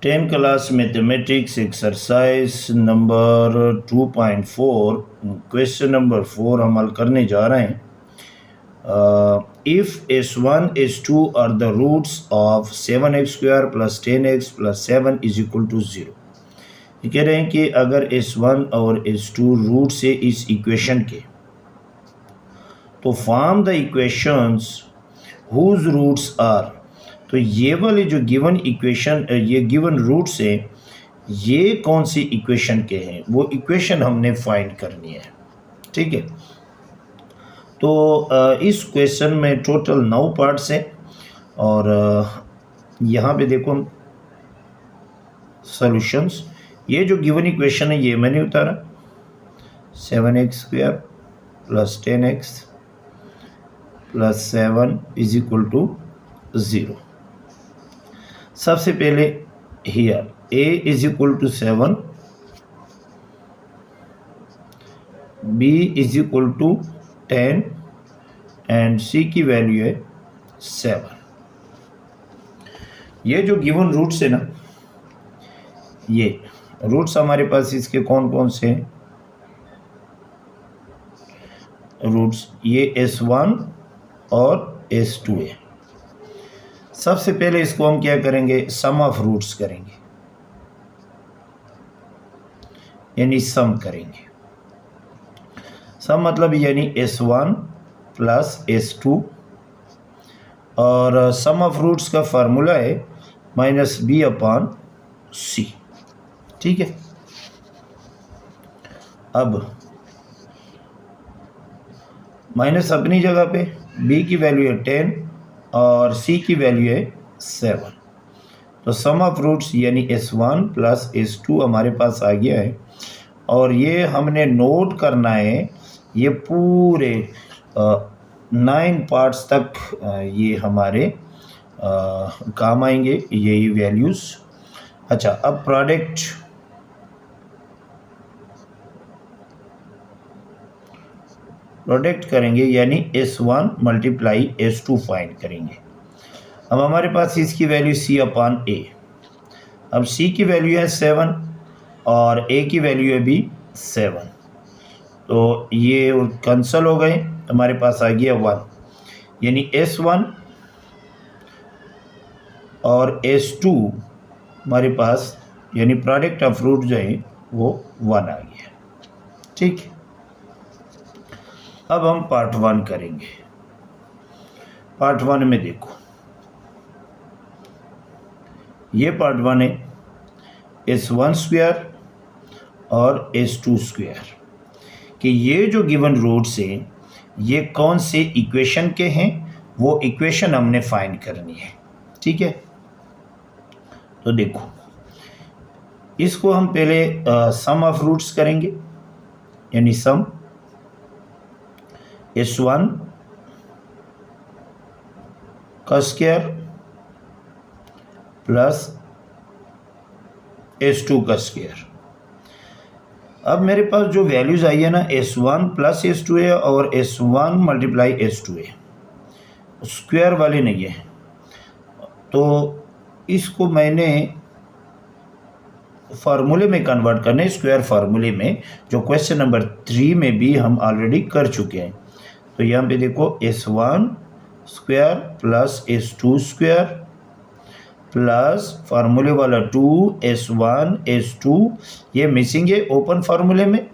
10 class mathematics exercise number 2.4 question number 4 हम हल करने जा रहे हैं। If S1 S2 are the roots of 7x² + 10x + 7 = 0। ये कह रहे हैं कि अगर S1 और S2 रूट से इस इक्वेशन के, तो form the equations whose roots are. तो ये वाले जो गिवन इक्वेशन, ये गिवन रूट्स हैं, ये कौन सी इक्वेशन के हैं, वो इक्वेशन हमने फाइंड करनी है। ठीक है, तो इस क्वेश्चन में टोटल 9 पार्ट्स हैं और यहाँ पे देखो सॉल्यूशंस। ये जो गिवन इक्वेशन है ये मैंने उतारा 7x² + 10x + 7 = 0। सबसे पहले here a = 7, b = 10 and c की वैल्यू है 7। ये जो गिवन रूट्स है ना, ये रूट्स हमारे पास इसके कौन कौन से हैं रूट्स, ये S1 और S2 है। सबसे पहले इसको हम क्या करेंगे, सम ऑफ रूट्स करेंगे, यानी सम करेंगे। सम मतलब यानी S1 + S2 और सम ऑफ रूट्स का फार्मूला है -b/c। ठीक है, अब माइनस अपनी जगह पे, b की वैल्यू है 10 और c की वैल्यू है 7। तो सम ऑफ रूट्स यानी S1 + S2 हमारे पास आ गया है और ये हमने नोट करना है। ये पूरे 9 पार्ट्स तक ये हमारे काम आएंगे यही वैल्यूज़। अच्छा, अब प्रोडक्ट करेंगे, यानी S1 × S2 फाइंड करेंगे। अब हमारे पास इसकी वैल्यू c/a। अब c की वैल्यू है 7 और a की वैल्यू है भी 7, तो ये कैंसिल हो गए, हमारे पास आ गया 1, यानी S1 और S2 हमारे पास, यानी प्रोडक्ट ऑफ रूट जो है वो 1 आ गया। ठीक है, अब हम पार्ट 1 करेंगे। पार्ट 1 में देखो, ये पार्ट 1 है S1² और S2² कि ये जो गिवन रूट्स हैं ये कौन से इक्वेशन के हैं, वो इक्वेशन हमने फाइंड करनी है। ठीक है, तो देखो इसको हम पहले सम ऑफ रूट्स करेंगे, यानी सम S1 का स्क्वायर प्लस S2 का स्क्वायर। अब मेरे पास जो वैल्यूज़ आई है ना, S1 + S2 है और S1 × S2 है, स्क्वायर वाले नहीं है। तो इसको मैंने फार्मूले में कन्वर्ट करने, स्क्वायर फार्मूले में, जो क्वेश्चन नंबर 3 में भी हम ऑलरेडी कर चुके हैं। तो यहाँ पे देखो S1² + S2² प्लस फार्मूले वाला 2S1 S2, ये मिसिंग है ओपन फार्मूले में,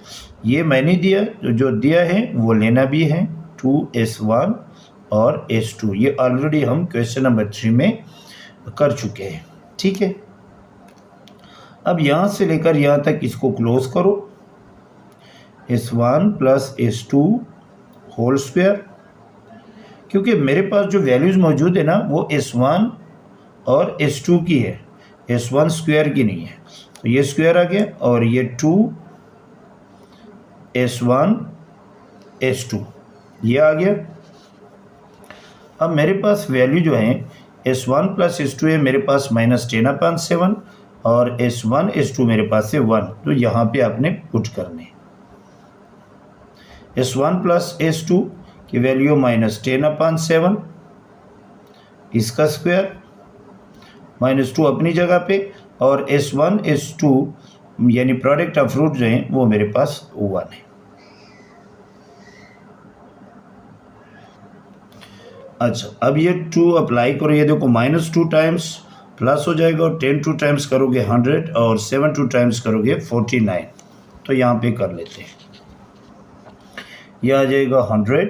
ये मैंने दिया, जो दिया है वो लेना भी है, 2S1 और S2। ये ऑलरेडी हम क्वेश्चन नंबर 3 में कर चुके हैं। ठीक है, अब यहाँ से लेकर यहाँ तक इसको क्लोज करो, S1 + S2 होल स्क्वायर, क्योंकि मेरे पास जो वैल्यूज़ मौजूद है ना वो S1 और S2 की है, S1 स्क्वायर की नहीं है। तो ये स्क्वायर आ गया और ये 2S1 S2 ये आ गया। अब मेरे पास वैल्यू जो है S1 + S2 है मेरे पास -10/7 और S1 S2 मेरे पास है 1, तो यहाँ पे आपने पुट करने S1 + S2 की वैल्यू -10/7, इसका स्क्वायर -2 अपनी जगह पे और S1 S2 यानी प्रोडक्ट ऑफ रूट जो हैं वो मेरे पास 1 है। अच्छा, अब ये 2 अप्लाई करो, ये देखो -2 टाइम्स प्लस हो जाएगा, और 10 2 टाइम्स करोगे 100, और 7 2 टाइम्स करोगे 49। तो यहाँ पे कर लेते हैं, यह आ जाएगा 100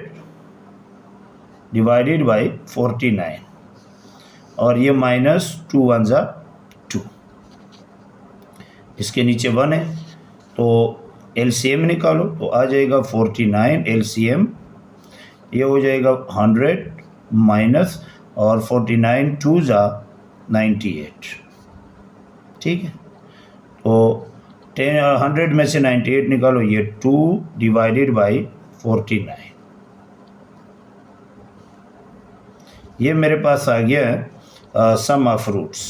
डिवाइडेड बाई 49, और ये -2 1 ज़ा 2, इसके नीचे 1 है, तो LCM निकालो, तो आ जाएगा 49 LCM, ये हो जाएगा 100 माइनस, और 49 2 ज़ा 98, ठीक है। तो 100 में से 98 निकालो, ये 2 डिवाइडेड बाई 49, ये मेरे पास आ गया है सम ऑफ रूट्स।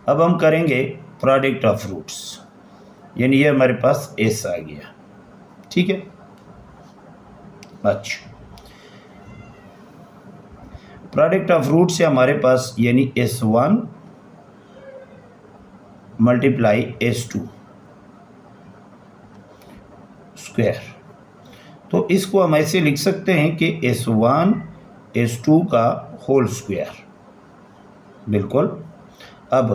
अब हम करेंगे प्रोडक्ट ऑफ रूट्स, यानी ये हमारे पास S आ गया, ठीक है। अच्छा, प्रोडक्ट ऑफ रूट से हमारे पास यानी S1 मल्टीप्लाई S2 स्क्वायर, तो इसको हम ऐसे लिख सकते हैं कि S1 S2 का होल स्क्वायर, बिल्कुल। अब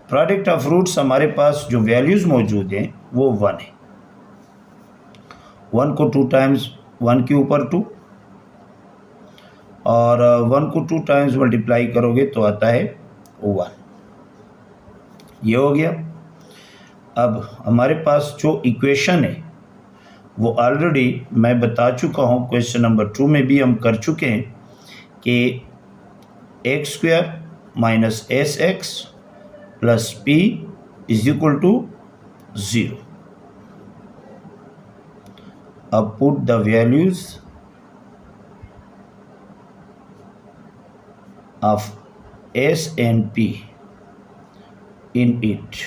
प्रोडक्ट ऑफ रूट्स हमारे पास जो वैल्यूज़ मौजूद हैं वो 1 है, 1 को 2 टाइम्स 1 के ऊपर 2, और 1 को 2 टाइम्स मल्टीप्लाई करोगे तो आता है 1, ये हो गया। अब हमारे पास जो इक्वेशन है वो ऑलरेडी मैं बता चुका हूँ, क्वेश्चन नंबर 2 में भी हम कर चुके हैं कि x² minus SX plus P is equal to 0। अब put the values of S and P in it.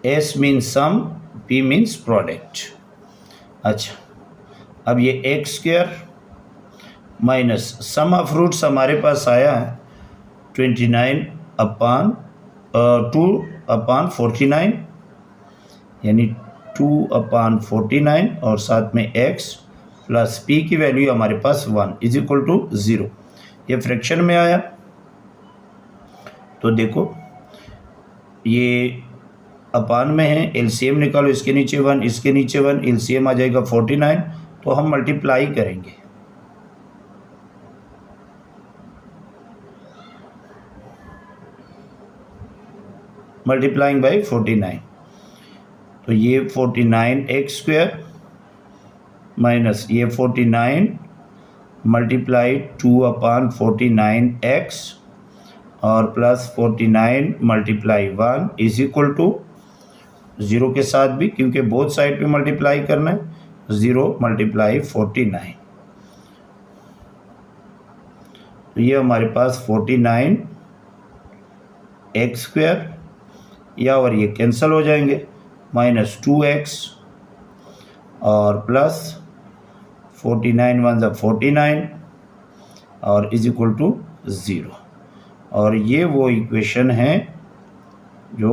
S means sum, P means product। अच्छा, अब ये x² minus sum of roots हमारे पास आया है 29 अपान 2 अपान 49, यानी 2 अपान 49, और साथ में x प्लस P की वैल्यू हमारे पास 1 इज इक्वल टू 0। ये फ्रैक्शन में आया, तो देखो ये अपान में है, LCM निकालो, इसके नीचे 1 इसके नीचे 1, LCM आ जाएगा 49, तो हम मल्टीप्लाई करेंगे, मल्टीप्लाइंग बाई 49, तो ये 49 x² माइनस ये 49 मल्टीप्लाई 2 अपान 49 x, और plus 49 multiply 1 is equal to 0 के साथ भी, क्योंकि बोथ साइड पे मल्टीप्लाई करना है, 0 मल्टीप्लाई 49, तो ये हमारे पास 49 x² या और ये कैंसिल हो जाएंगे, माइनस 2x और प्लस 49 1 ज़ा 49, और इज इक्वल टू 0। और ये वो इक्वेशन है जो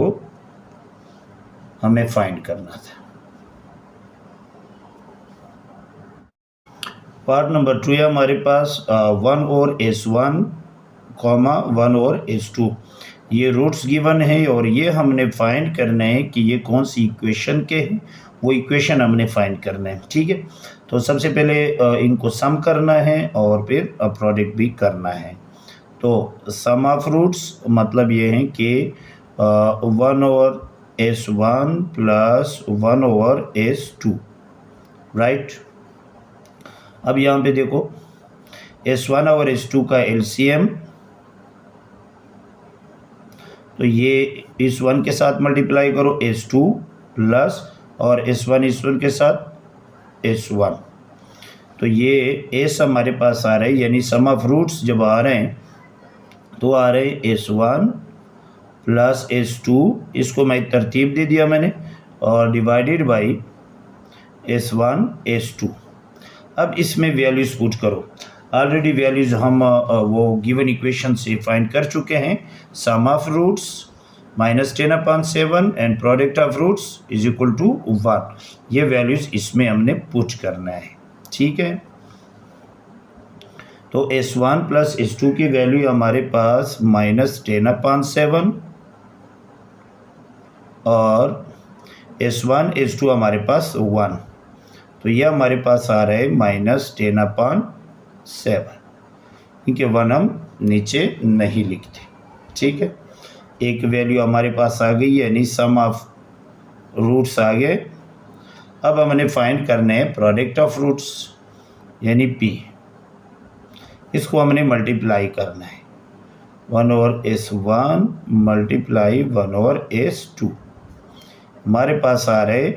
हमें फाइंड करना था। पार्ट नंबर 2 है हमारे पास 1 और S1 कॉमा 1 और S2, ये रूट्स गिवन है, और ये हमने फाइंड करना है कि ये कौन सी इक्वेशन के हैं, वो इक्वेशन हमने फाइंड करना है, ठीक है। तो सबसे पहले इनको सम करना है और फिर प्रोडक्ट भी करना है। तो सम ऑफ रूट्स मतलब ये है कि 1 over S1 plus 1 over S2, right. अब यहाँ पे देखो S1 और S2 का LCM, तो ये इस 1 के साथ मल्टीप्लाई करो S2 प्लस, और S1 के साथ S1, तो ये S हमारे पास आ रहा है, यानी सम ऑफ रूट्स जब आ रहे हैं तो आ रहे हैं S1 प्लस S2, इसको मैं तरतीब दे दिया मैंने, और डिवाइडेड बाई S1 S2। अब इसमें वैल्यूज पुट करो, ऑलरेडी वैल्यूज हम वो गिवन इक्वेशन से फाइंड कर चुके हैं। Sum of roots -10/7 and product of roots is equal to 1। ये वैल्यूज इसमें हमने पुट करना है, ठीक है। तो S1 प्लस S2 की वैल्यू हमारे पास -10/7 और S1 S2 हमारे पास 1, तो यह हमारे पास आ रहा है -10/7, क्योंकि 1 हम नीचे नहीं लिखते, ठीक है। एक वैल्यू हमारे पास आ गई, यानी सम ऑफ रूट्स आ गए। अब हमने फाइंड करने हैं प्रोडक्ट ऑफ रूट्स यानी P। इसको हमने मल्टीप्लाई करना है, 1/S1 मल्टीप्लाई 1/S2। हमारे पास आ रहे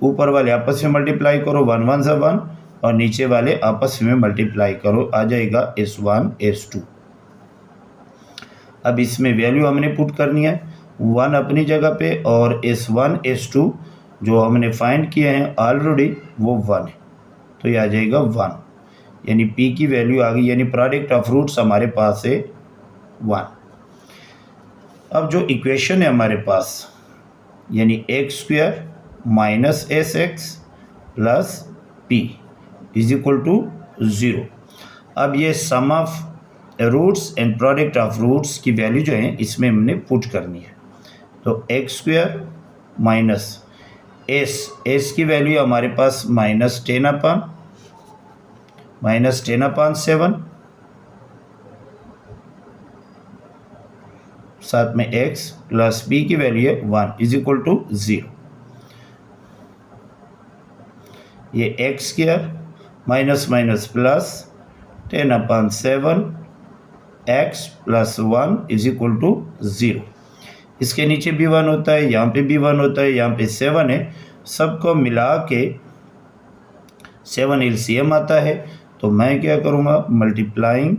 ऊपर वाले आपस में मल्टीप्लाई करो, 1 1 से 1, और नीचे वाले आपस में मल्टीप्लाई करो, आ जाएगा S1 S2। अब इसमें वैल्यू हमने पुट करनी है, 1 अपनी जगह पे और S1 S2 जो हमने फाइंड किए हैं ऑलरेडी वो 1 है, तो ये आ जाएगा 1, यानी P की वैल्यू आ गई, यानी प्रोडक्ट ऑफ रूट्स हमारे पास है 1। अब जो इक्वेशन है हमारे पास, यानी x² minus SX plus P is equal to 0। अब ये sum of roots and product of roots की वैल्यू जो है इसमें हमने पुट करनी है। तो x² माइनस S की वैल्यू हमारे पास -10/7, साथ में x प्लस b की वैल्यू है 1 इज इक्वल टू 0। ये x² minus minus plus 10/7 x plus 1 is equal to 0। इसके नीचे भी 1 होता है, यहाँ पे भी 1 होता है, यहाँ पे 7 है, सबको मिला के 7 LCM आता है। तो मैं क्या करूँगा, multiplying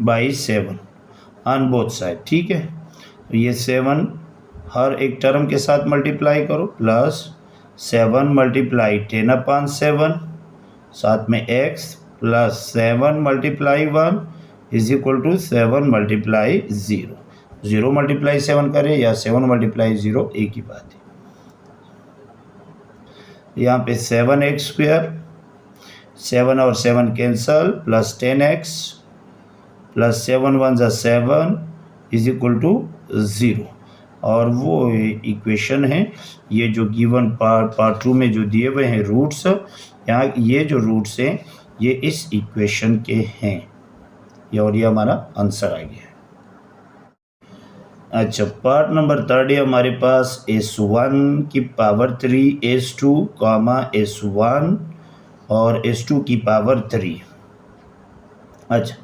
by 7 on both side, ठीक है। तो ये 7 हर एक टर्म के साथ मल्टीप्लाई करो, प्लस 7 मल्टीप्लाई 10/7, साथ में x plus 7 multiply 1 is equal to 7 multiply 0। 0 multiply 7 करें या 7 मल्टीप्लाई 0 एक ही बात है। यहाँ पे 7x² 7 और 7 कैंसल, प्लस 10x प्लस 7 1 ज़ा 7 इज इक्वल टू 0। और वो इक्वेशन है, ये जो गिवन पार्ट 2 में जो दिए हुए हैं रूट्स, यहाँ ये जो रूट्स हैं ये इस इक्वेशन के हैं, और ये हमारा आंसर आ गया है। अच्छा, पार्ट नंबर 3 हमारे पास S1 की पावर 3 S2 S1 और S2 की पावर 3। अच्छा,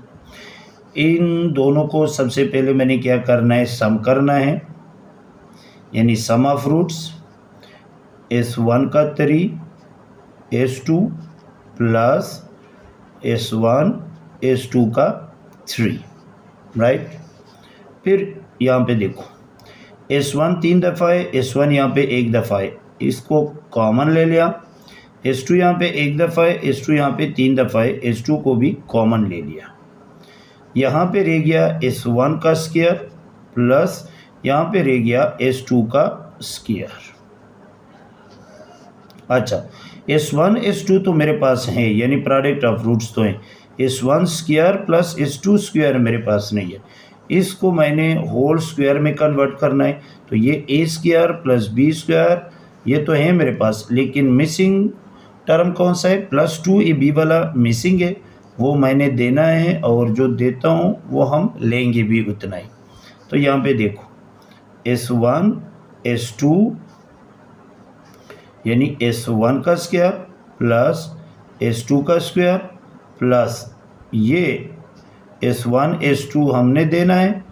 इन दोनों को सबसे पहले मैंने क्या करना है, सम करना है, यानी सम ऑफ रूट्स S1 का 3 S2 प्लस S1 S2 का 3, राइट। फिर यहाँ पे देखो S1 3 दफ़ा है, S1 यहाँ पे 1 दफ़ा है, इसको कॉमन ले लिया। S2 यहाँ पे 1 दफ़ा है, S2 यहाँ पे 3 दफ़ा है, S2 को भी कॉमन ले लिया। यहाँ पे रह गया S1 का स्क्वायर प्लस यहाँ पे रह गया S2 का स्क्वायर। अच्छा, S1 S2 तो मेरे पास है, यानी प्रोडक्ट ऑफ रूट्स तो हैं। S1 square plus S2 square मेरे पास नहीं है, इसको मैंने होल स्क्वायर में कन्वर्ट करना है। तो ये A square plus B square ये तो है मेरे पास, लेकिन मिसिंग टर्म कौन सा है, +2, ये B वाला मिसिंग है, वो मैंने देना है, और जो देता हूँ वो हम लेंगे भी उतना ही। तो यहाँ पे देखो S1 S2 यानी S1 का स्क्वायर प्लस S2 का स्क्वायर प्लस ये S1 S2 हमने देना है,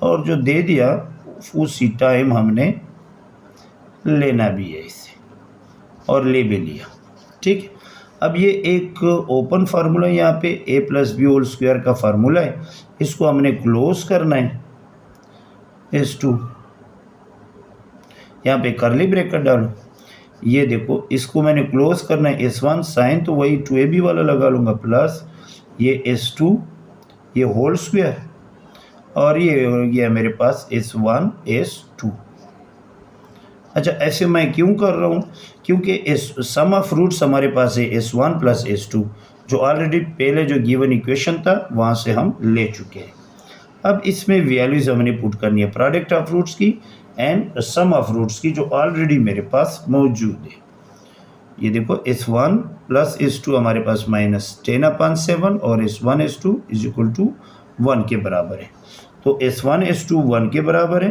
और जो दे दिया उसी टाइम हमने लेना भी है इसे, और ले भी लिया, ठीक है। अब ये एक ओपन फार्मूला है, यहाँ पे a plus b whole square का फार्मूला है, इसको हमने क्लोज करना है। S2 यहाँ पे कर्ली ब्रैकेट डालो, ये देखो इसको मैंने क्लोज करना है, S1 साइन तो वही 2AB वाला लगा लूँगा प्लस ये S2 ये होल स्क्वायर और ये हो गया मेरे पास S1 S2। अच्छा ऐसे मैं क्यों कर रहा हूँ, क्योंकि सम ऑफ रूट्स हमारे पास है S1 प्लस S2 जो ऑलरेडी पहले जो गिवन इक्वेशन था वहाँ से हम ले चुके हैं। अब इसमें वैल्यूज हमने पुट करनी है प्रोडक्ट ऑफ रूट्स की एंड सम ऑफ रूट्स की जो ऑलरेडी मेरे पास मौजूद है। ये देखो S1 प्लस S2 हमारे पास -10/7 और S1 S2 is equal to 1 के बराबर है। तो S1 S2 1 के बराबर है,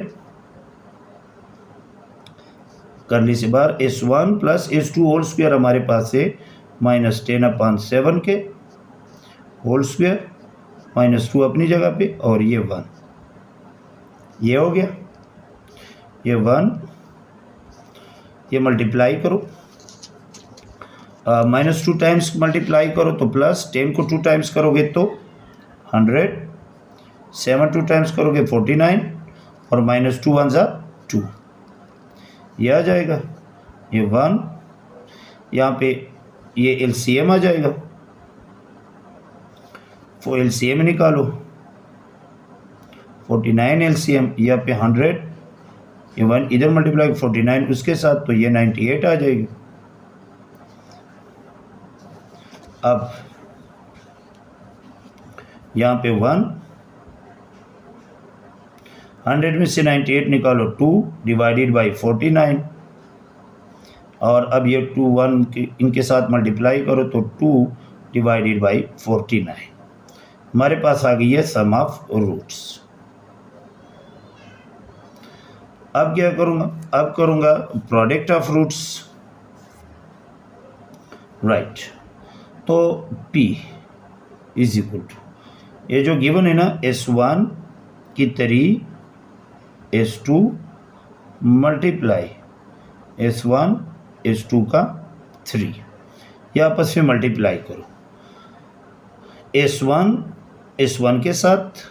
करने से बाहर S1 plus S2 whole square हमारे पास है -10/7 के होल स्क्वायर -2 अपनी जगह पे और ये 1, ये हो गया, ये 1, ये मल्टीप्लाई करो, -2 टाइम्स मल्टीप्लाई करो तो प्लस 10 को 2 टाइम्स करोगे तो 100, 7 2 टाइम्स करोगे 49 और -2 1 ज़ा 2, ये आ जाएगा, ये 1, यहाँ पे ये LCM आ जाएगा, वो LCM निकालो 49 LCM यहाँ पे 100, ये 1 इधर मल्टीप्लाई 49 उसके साथ तो ये 98 आ जाएगी। अब यहाँ पे 1, 100 में से 98 निकालो 2 डिवाइडेड बाई 49 और अब ये 2 1 इनके साथ मल्टीप्लाई करो तो 2 डिवाइडेड बाई 49, हमारे पास आ गई है सम ऑफ रूट्स। अब क्या करूँगा, अब करूँगा प्रोडक्ट ऑफ रूट्स, राइट। तो P इज इक्वल टू ये जो गिवन है ना S1 की 3 S2 मल्टीप्लाई S1 S2 का 3, ये आपस में मल्टीप्लाई करो, S1 के साथ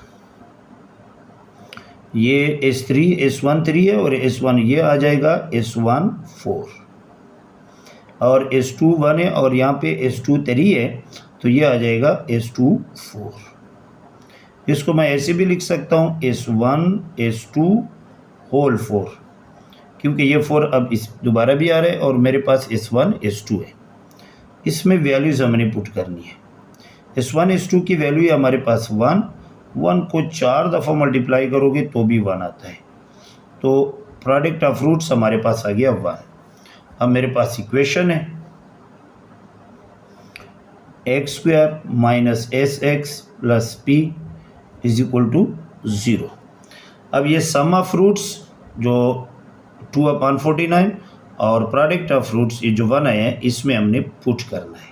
ये S1 3 है और S1 ये आ जाएगा S1 4 और S2 1 है और यहाँ पे S2 3 है तो ये आ जाएगा S2 4। इसको मैं ऐसे भी लिख सकता हूँ S1 S2 होल 4, क्योंकि ये 4 अब इस दोबारा भी आ रहा है और मेरे पास S1 S2 है। इसमें वैल्यूज़ हमने पुट करनी है। S1 S2 की वैल्यू है हमारे पास 1 को 4 दफ़ा मल्टीप्लाई करोगे तो भी 1 आता है, तो प्रोडक्ट ऑफ रूट्स हमारे पास आ गया 1। अब मेरे पास इक्वेशन है x² - SX plus P is equal to 0। अब ये सम ऑफ रूट्स जो 2/49 और प्रोडक्ट ऑफ रूट्स ये जो 1 आए हैं इसमें हमने पुट करना है,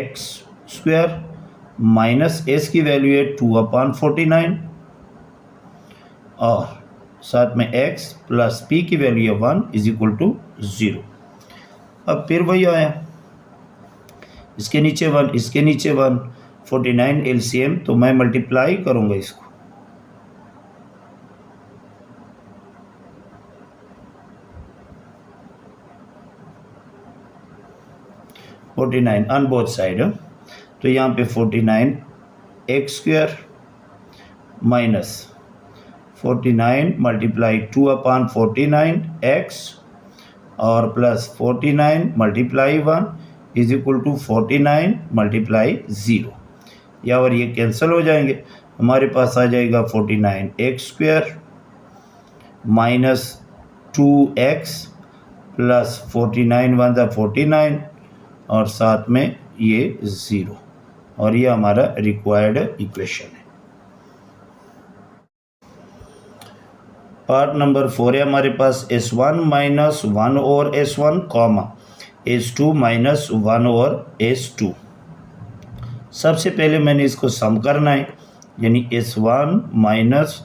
x² माइनस S की वैल्यू है 2/49 और साथ में x प्लस P की वैल्यू है 1 इज इक्वल टू 0। अब फिर वही आया, इसके नीचे 1 इसके नीचे 1, 49 LCM तो मैं मल्टीप्लाई करूँगा इसको, ऑन बोथ साइड, तो यहाँ पे 49 x² माइनस 49 मल्टीप्लाई 2/49 x और plus 49 multiply 1 is equal to 49 multiply 0, या और ये कैंसिल हो जाएंगे, हमारे पास आ जाएगा 49 x² माइनस 2x प्लस 49 1 ज़ा 49 और साथ में ये 0 और ये हमारा रिक्वायर्ड इक्वेशन है। पार्ट नंबर 4 है हमारे पास S1 minus 1 over S1 comma S2 minus 1 over S2। सबसे पहले मैंने इसको सम करना है, यानी S1 माइनस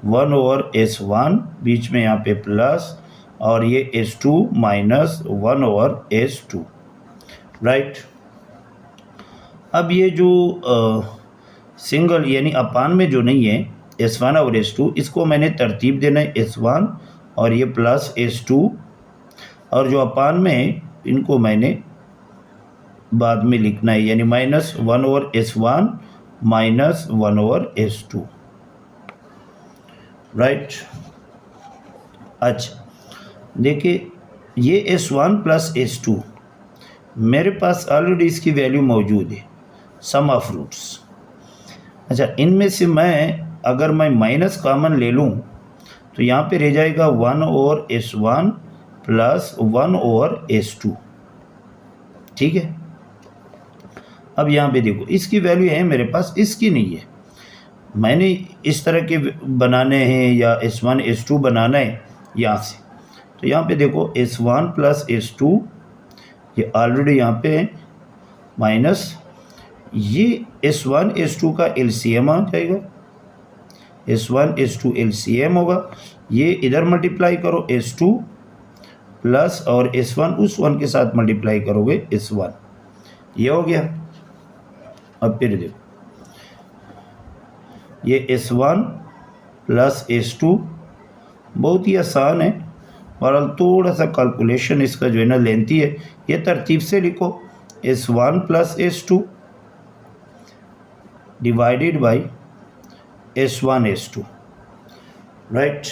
1 ओवर S1 बीच में यहाँ पे प्लस और ये S2 minus 1 over S2, right. अब ये जो सिंगल यानी अपान में जो नहीं है S1 और S2, इसको मैंने तरतीब देना है S1 और ये प्लस S2, और जो अपान में इनको मैंने बाद में लिखना है, यानी -1/S1 -1/S2, राइट। अच्छा देखिए, ये S1 प्लस S2 मेरे पास ऑलरेडी इसकी वैल्यू मौजूद है, सम ऑफ रूट्स। अच्छा, इनमें से अगर मैं माइनस कॉमन ले लूँ तो यहाँ पे रह जाएगा 1/S1 प्लस 1/S2, ठीक है। अब यहाँ पे देखो, इसकी वैल्यू है मेरे पास, इसकी नहीं है। मैंने इस तरह के बनाने हैं या S1 S2 बनाना है यहाँ से, तो यहाँ पे देखो S1 प्लस S2 ये ऑलरेडी यहाँ पे है, माइनस ये S1 S2 का LCM आ जाएगा, S1 S2 LCM होगा, ये इधर मल्टीप्लाई करो S2 प्लस और S1 उस 1 के साथ मल्टीप्लाई करोगे S1, ये हो गया। अब फिर देखो, ये S1 प्लस S2 बहुत ही आसान है, और थोड़ा सा कैलकुलेशन इसका जो है ना लेंथी है, ये तरतीब से लिखो S1 plus S2 divided by S1 S2, right.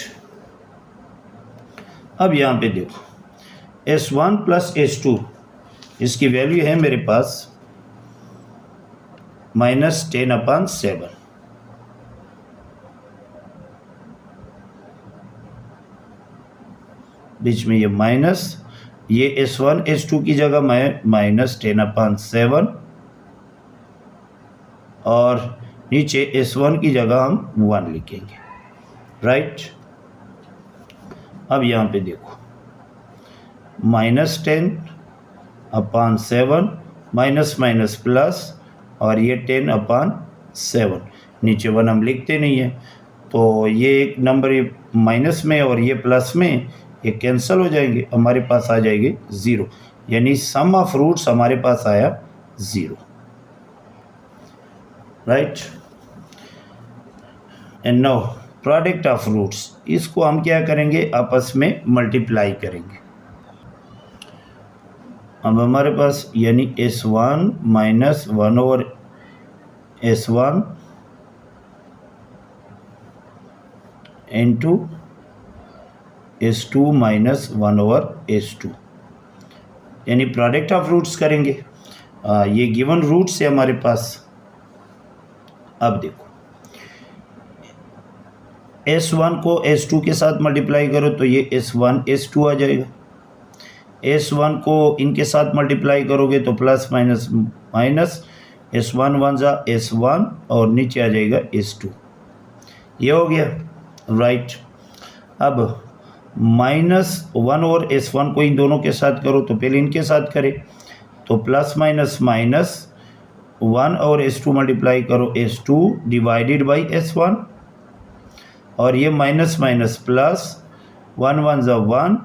अब यहाँ पे देखो S1 प्लस S2 इसकी वैल्यू है मेरे पास -10/7, बीच में ये माइनस, ये S1 S2 की जगह मैं -10/7 और नीचे S1 की जगह हम 1 लिखेंगे, राइट। अब यहाँ पे देखो -10/7 माइनस माइनस प्लस, और ये 10/7, नीचे 1 हम लिखते नहीं है, तो ये एक नंबर ये माइनस में और ये प्लस में ये कैंसिल हो जाएंगे, हमारे पास आ जाएंगे 0, यानी सम ऑफ रूट्स हमारे पास आया 0, right. And now product of roots, इसको हम क्या करेंगे, आपस में मल्टीप्लाई करेंगे। अब हमारे पास यानी S1 minus 1/S1 into S2 minus 1/S2, यानी प्रोडक्ट ऑफ रूट्स करेंगे। ये गिवन रूट्स है हमारे पास। अब देखो S1 को S2 के साथ मल्टीप्लाई करो तो ये S1 S2 आ जाएगा, S1 को इनके साथ मल्टीप्लाई करोगे तो प्लस माइनस माइनस, S1 1 जा S1 और नीचे आ जाएगा S2, ये हो गया, राइट। अब -1 और S1 को इन दोनों के साथ करो तो पहले इनके साथ करें, तो प्लस माइनस माइनस 1 और S2 मल्टीप्लाई करो S2 डिवाइडेड बाई S1, और ये माइनस माइनस प्लस 1 1 जा 1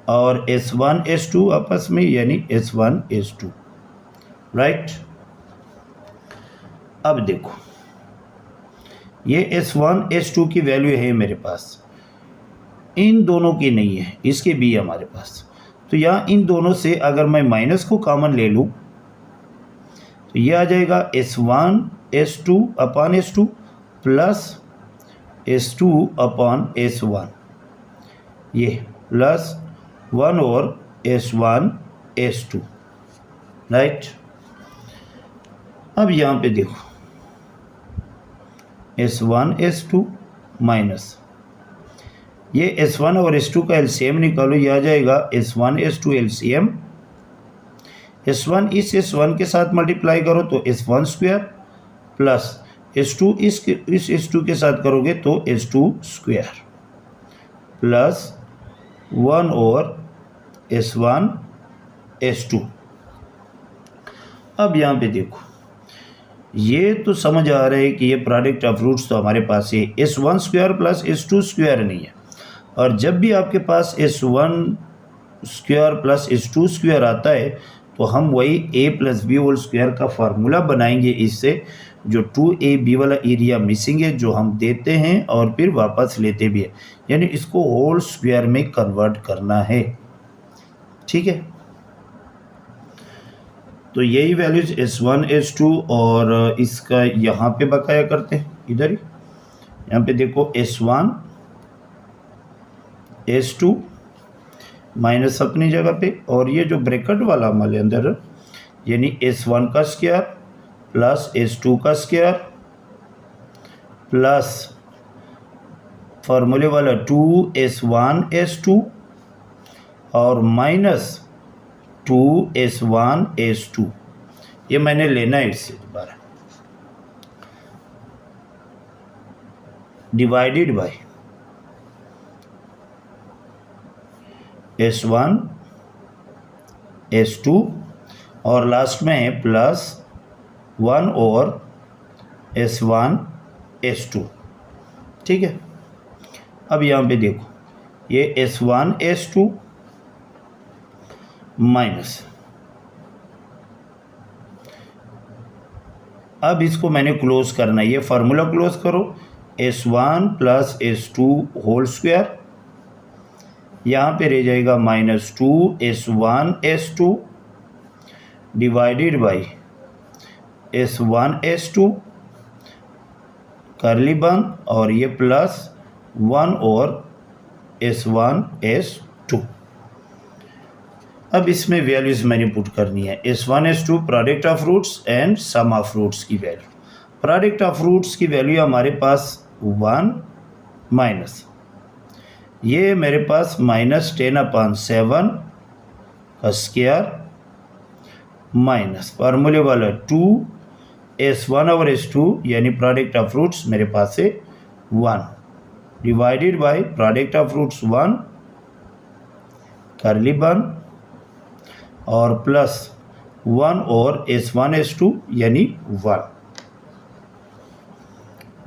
और S1 S2 आपस में, यानी S1 S2, राइट। अब देखो ये S1 S2 की वैल्यू है मेरे पास, इन दोनों की नहीं है, इसके भी है हमारे पास। तो यहाँ इन दोनों से अगर मैं माइनस को कॉमन ले लूँ तो ये आ जाएगा S1 S2 upon S2 plus S2 upon S1, ये प्लस 1 और S1 S2, राइट। अब यहाँ पे देखो S1 S2 माइनस ये S1 और S2 का एलसीएम निकालो, ये आ जाएगा S1 S2 एलसीएम, S1 इस S1 के साथ मल्टीप्लाई करो तो S1 स्क्वायर प्लस S2 इस S2 के साथ करोगे तो S2 स्क्वायर प्लस 1 और S1 S2। अब यहाँ पे देखो ये तो समझ आ रहा है कि ये प्रोडक्ट ऑफ रूट्स तो हमारे पास है, S1 square plus S2 square नहीं है, और जब भी आपके पास S1 square plus S2 square आता है तो हम वही a plus b whole square का फार्मूला बनाएंगे इससे, जो 2ab वाला एरिया मिसिंग है जो हम देते हैं और फिर वापस लेते भी हैं, यानी इसको होल स्क्वायर में कन्वर्ट करना है। ठीक है, तो यही वैल्यूज S1 S2 और इसका यहाँ पे बकाया करते हैं, इधर ही यहाँ पे देखो S1 S2 माइनस अपनी जगह पे, और ये जो ब्रैकेट वाला हमारे अंदर यानी S1 का स्क्वायर प्लस S2 का स्क्वायर प्लस फार्मूले वाला 2S1 S2 और माइनस 2S1 S2, ये मैंने लेना है इससे दोबारा, डिवाइडेड बाय S1 S2 और लास्ट में है प्लस 1 और S1 S2। ठीक है, अब यहाँ पे देखो ये S1 S2 माइनस, अब इसको मैंने क्लोज करना है, ये फार्मूला क्लोज करो, S1 plus S2 whole square, यहाँ पे रह जाएगा minus 2S1 S2 divided by S1 S2 करली बंद, और ये प्लस 1 और S1 S2। अब इसमें वैल्यूज मैंने पुट करनी है, S1 S2 product of roots and sum of roots की वैल्यू। प्रोडक्ट ऑफ रूट्स की वैल्यू हमारे पास 1 माइनस, ये मेरे पास माइनस 10/7 का स्क्वायर माइनस फार्मूले वाला 2S1 और S2 यानी प्रोडक्ट ऑफ रूट्स मेरे पास है 1 divided by product of roots 1 करली बंद और प्लस 1 और S1 S2 यानी 1।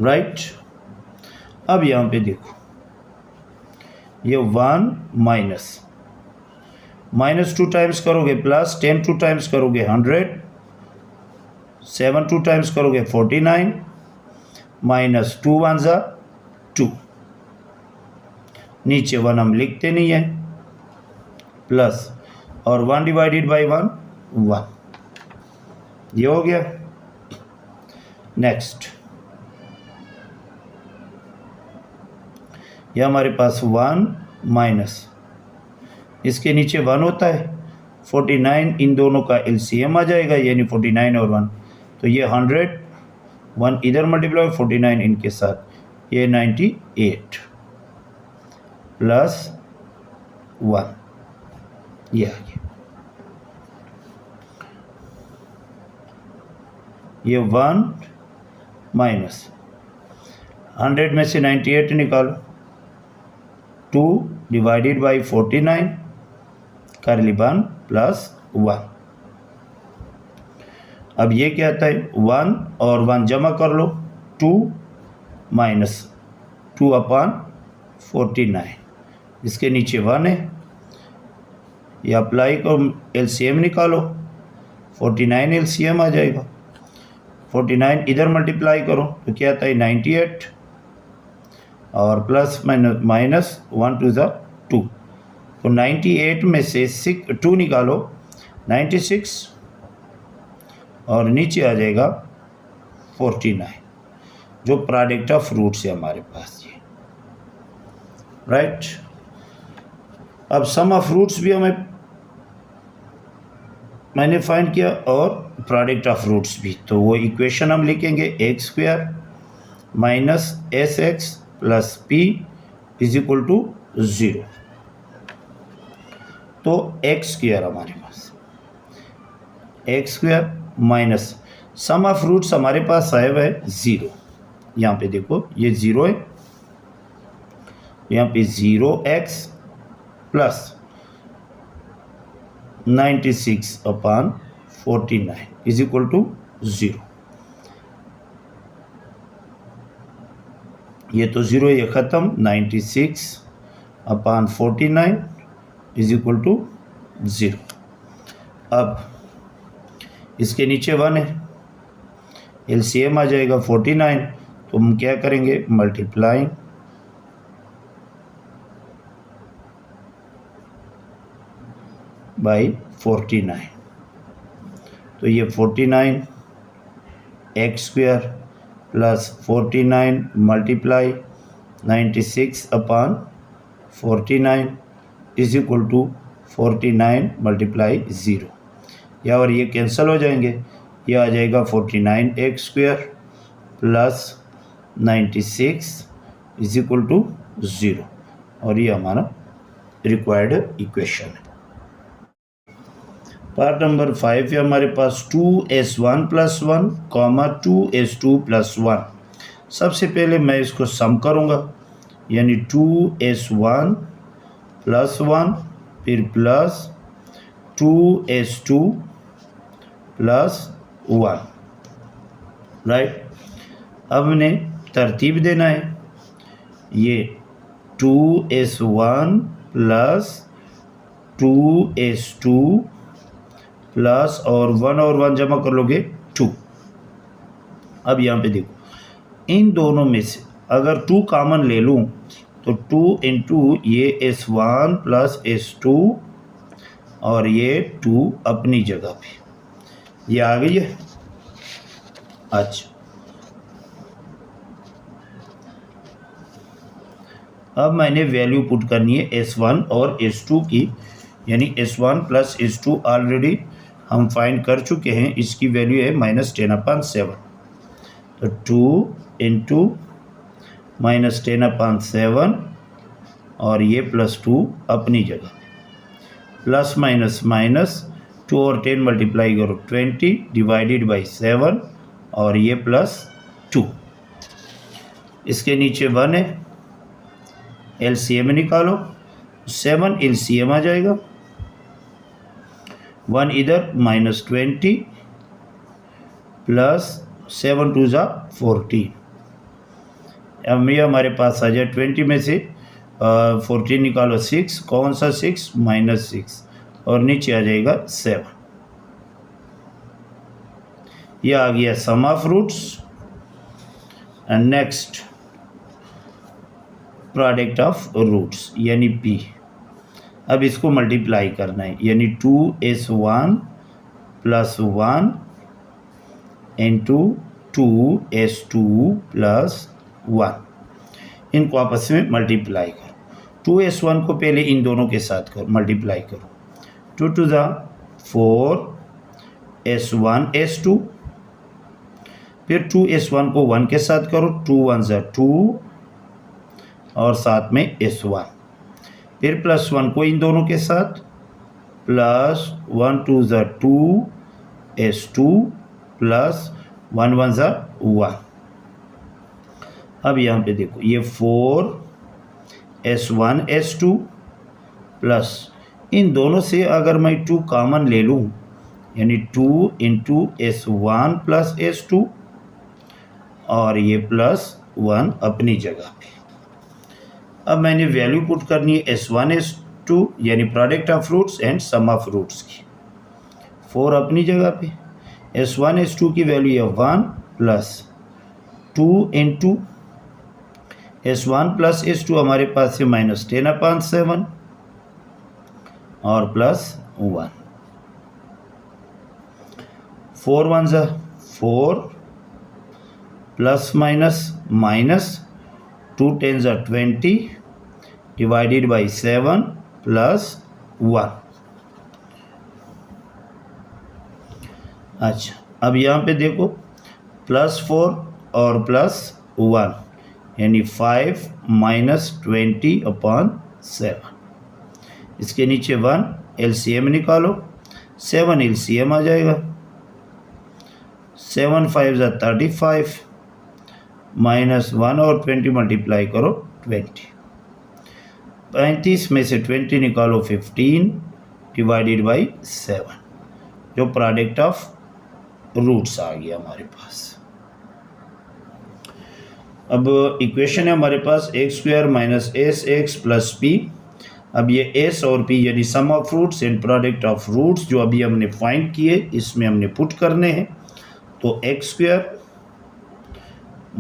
राइट, अब यहाँ पे देखो ये 1 माइनस 2 टाइम्स करोगे प्लस 10 2 टाइम्स करोगे 100, 7 2 टाइम्स करोगे 49 माइनस 2 1 जा 2, नीचे 1 हम लिखते नहीं है, प्लस और 1 डिवाइडेड बाई 1 1, ये हो गया। नेक्स्ट ये हमारे पास 1 माइनस, इसके नीचे 1 होता है, 49 इन दोनों का LCM आ जाएगा यानी 49 और 1, तो ये 100, 1 इधर मल्टीप्लाई 49 इनके साथ, ये 98 प्लस 1, ये आ गया। ये 1 माइनस 100 में से 98 निकालो, 2 डिवाइडेड बाई 49 करली बंद प्लस 1। अब ये क्या आता है 1 और 1 जमा कर लो, 2 माइनस 2/49, इसके नीचे 1 है, ये अप्लाई करो, LCM निकालो, 49 LCM आ जाएगा, 49 इधर मल्टीप्लाई करो तो क्या आता है 98 और प्लस माइनस 1 2 ज़ा 2, तो 98 में से 2 निकालो 96 और नीचे आ जाएगा 49, जो प्रोडक्ट ऑफ रूट्स है हमारे पास ये। राइट, अब सम ऑफ रूट्स भी मैंने फाइंड किया और प्रोडक्ट ऑफ रूट्स भी, तो वो इक्वेशन हम लिखेंगे x square minus SX plus P is equal to 0। तो x स्क्वायर हमारे पास x square minus sum of roots हमारे पास आया हुआ है 0, यहाँ पे देखो ये 0 है, यहाँ पे 0x plus 96/49 is equal to 0। ये तो 0 ये ख़त्म, 96/49 इज इक्वल टू 0। अब इसके नीचे 1 है, एलसीएम आ जाएगा 49, तो हम क्या करेंगे, मल्टीप्लाइंग बाई 49, तो ये 49 x square plus 49 multiply 96 upon 49 is equal to 49 multiply 0, या और ये कैंसिल हो जाएंगे, ये आ जाएगा 49 x square plus 96 is equal to 0, और ये हमारा रिक्वायर्ड इक्वेशन है। पार्ट नंबर 5 है हमारे पास 2s1 plus 1 comma 2s2 plus 1। सबसे पहले मैं इसको सम करूँगा, यानी 2s1 प्लस 1 फिर प्लस 2s2 प्लस 1, राइट। अब हमने तरतीब देना है, ये 2s1 प्लस 2s2 प्लस और 1 जमा कर लोगे 2। अब यहाँ पे देखो, इन दोनों में से अगर 2 कॉमन ले लूँ तो 2 इंटू ये s1 प्लस s2 और ये 2 अपनी जगह पे, ये आ गई है। अच्छा, अब मैंने वैल्यू पुट करनी है s1 और s2 की, यानी s1 प्लस s2 ऑलरेडी हम फाइंड कर चुके हैं, इसकी वैल्यू है -10/7, तो 2 इंटू -10/7 और ये +2 अपनी जगह, प्लस माइनस माइनस 2 और 10 मल्टीप्लाई करो 20 डिवाइडेड बाई 7 और ये +2, इसके नीचे 1 है, एलसीएम निकालो, 7 एलसीएम आ जाएगा, 1 इधर -20 प्लस 7 2 ज़ा 14, अब ये हमारे पास आ जाए 20 में से 14 निकालो 6, कौन सा 6, -6 और नीचे आ जाएगा 7, ये आ गया sum of roots. And next product of roots यानी P, अब इसको मल्टीप्लाई करना है, यानी 2s1 plus 1 into 2s2 plus 1, इनको आपस में मल्टीप्लाई करो। 2s1 को पहले इन दोनों के साथ करो, मल्टीप्लाई करो, 2 2 ज़ा 4 s1 s2, फिर 2s1 को 1 के साथ करो, 2 1 ज़ा 2 और साथ में s1, फिर +1 को इन दोनों के साथ, प्लस 1 2 ज़ा 2 s2 प्लस 1 1 ज़ा 1। अब यहाँ पे देखो, ये 4 s1 s2 प्लस इन दोनों से अगर मैं 2 कॉमन ले लूँ, यानी 2 इंटू s1 प्लस s2 और ये +1 अपनी जगह पे। अब मैंने वैल्यू पुट करनी है s1 s2 यानी product of roots and sum of roots की, 4 अपनी जगह पे, s1 s2 की वैल्यू है 1 plus 2 into s1 plus s2 हमारे पास है -10/7 और +1, 4 1 ज़ा 4 प्लस माइनस माइनस 2 10 ज़ा 20 डिवाइडेड बाई 7 प्लस 1। अच्छा, अब यहाँ पे देखो +4 और +1 यानी 5 -20/7, इसके नीचे 1 एलसीएम निकालो, 7 एलसीएम आ जाएगा, 7 5 ज़ा 35 -1 और 20 मल्टीप्लाई करो 20, 35 में से 20 निकालो 15 डिवाइडेड बाई 7, जो प्रोडक्ट ऑफ रूट्स आ गया हमारे पास। अब इक्वेशन है हमारे पास x² - sx + p। अब ये एस और पी यानी sum of roots and product of roots जो अभी हमने फाइंड किए इसमें हमने पुट करने हैं। तो एक्स स्क्वायर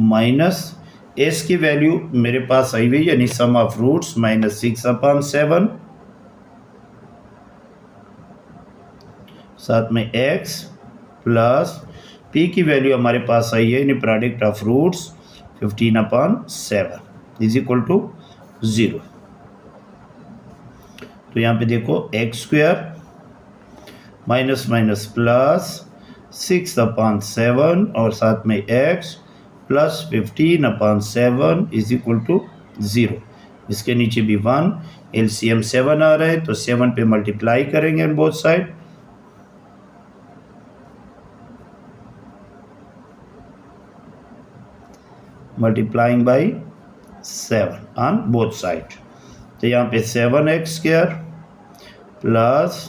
माइनस एस की वैल्यू मेरे पास आई हुई यानी सम ऑफ रूट्स -6/7 साथ में एक्स प्लस पी की वैल्यू हमारे पास आई है यानी product of roots 15/7 is equal to 0। तो यहाँ पे देखो x square minus minus plus 6/7 और साथ में x plus 15/7 is equal to 0। इसके नीचे भी 1, एलसीएम 7 आ रहा है तो 7 पे मल्टीप्लाई करेंगे on both side. Multiplying by 7 on both side. तो यहाँ पे 7x square plus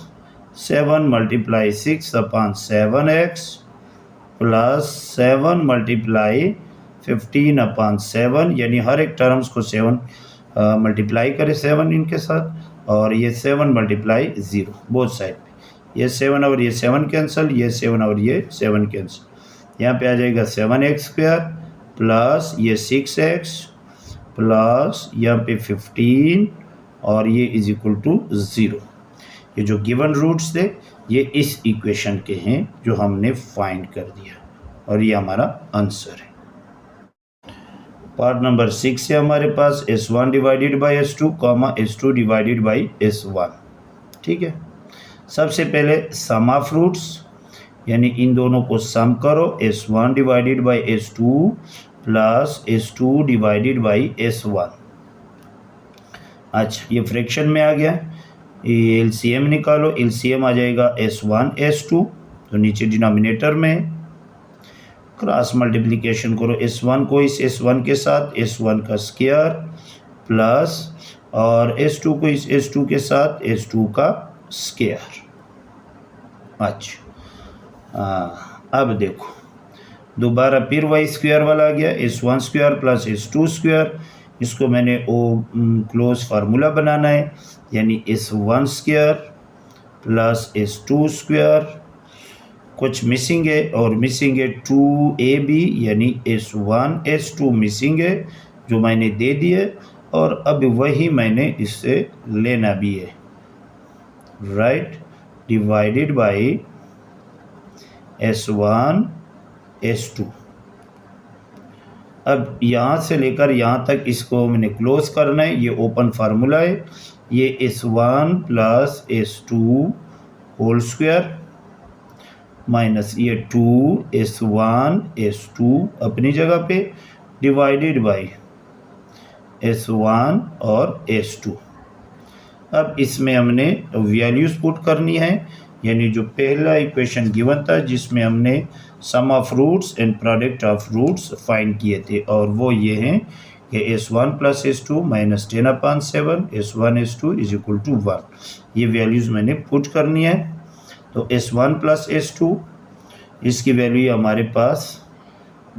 7 multiply 6/7x plus 7 multiply 15/7 यानी हर एक टर्म्स को 7 मल्टीप्लाई करें 7 इनके साथ और ये 7 मल्टीप्लाई 0 बोथ साइड पे। ये 7 और ये 7 कैंसिल, ये 7 और ये 7 कैंसिल। यहाँ पे आ जाएगा 7x स्क्वायर प्लस ये 6x प्लस यहाँ पे 15 और ये इज इक्वल टू 0। ये जो गिवन रूट्स थे ये इस इक्वेशन के हैं जो हमने फाइंड कर दिया और ये हमारा आंसर है। पार्ट नंबर 6 से हमारे पास S1 divided by S2 comma S2 divided by S1। ठीक है, सबसे पहले सम ऑफ रूट्स यानी इन दोनों को सम करो। S1 divided by S2 plus S2 divided by S1। अच्छा, ये फ्रैक्शन में आ गया। ये एलसीएम निकालो, एलसीएम आ जाएगा S1 S2 तो नीचे डिनोमिनेटर में क्रॉस मल्टीप्लिकेशन करो S1 को इस S1 के साथ, S1 का स्क्वायर प्लस और S2 को इस S2 के साथ, S2 का स्क्वायर। अच्छा, अब देखो दोबारा फिर वही स्क्वायर वाला आ गया S1 square plus S2 square. इसको मैंने क्लोज फार्मूला बनाना है यानी S1 square plus S2 square. कुछ मिसिंग है और मिसिंग है 2AB यानी S1 S2 मिसिंग है जो मैंने दे दिए और अब वही मैंने इससे लेना भी है, right, divided by S1 S2। अब यहाँ से लेकर यहाँ तक इसको मैंने क्लोज करना है। ये ओपन फार्मूला है, ये S1 plus S2 whole square minus ये 2S1 S2 अपनी जगह पे डिवाइडेड बाई S1 और S2। अब इसमें हमने वैल्यूज़ पुट करनी है यानी जो पहला इक्वेशन गिवन था जिसमें हमने sum of roots and product of roots find किए थे और वो ये हैं कि S1 plus S2 minus 10/7 S1 S2 is equal to 1। ये वैल्यूज़ मैंने पुट करनी है। तो S1 प्लस S2 इसकी वैल्यू हमारे पास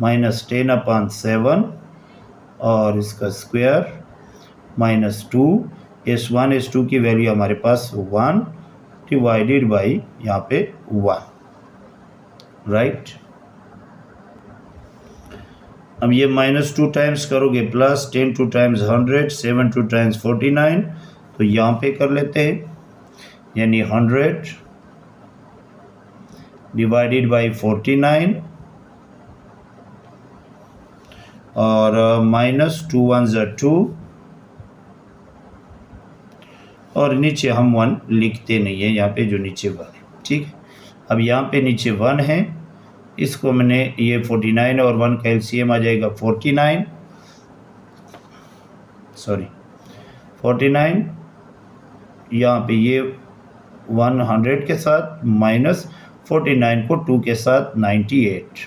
माइनस 10/7 और इसका स्क्वायर माइनस 2। S1 S2 की वैल्यू हमारे पास 1 डिवाइडेड बाई यहाँ पे 1, राइट। अब ये -2 टाइम्स करोगे प्लस 10 2 टाइम्स 100 7 2 टाइम्स 49 तो यहाँ पे कर लेते हैं यानी 100 डिवाइडेड बाई 49 और -2 1 2 और नीचे हम 1 लिखते नहीं है यहाँ पे जो नीचे 1 है, ठीक है। अब यहाँ पे नीचे 1 है, इसको मैंने ये 49 और 1 का एलसीएम आ जाएगा 49 यहाँ पे ये 100 के साथ माइनस 49 को 2 के साथ 98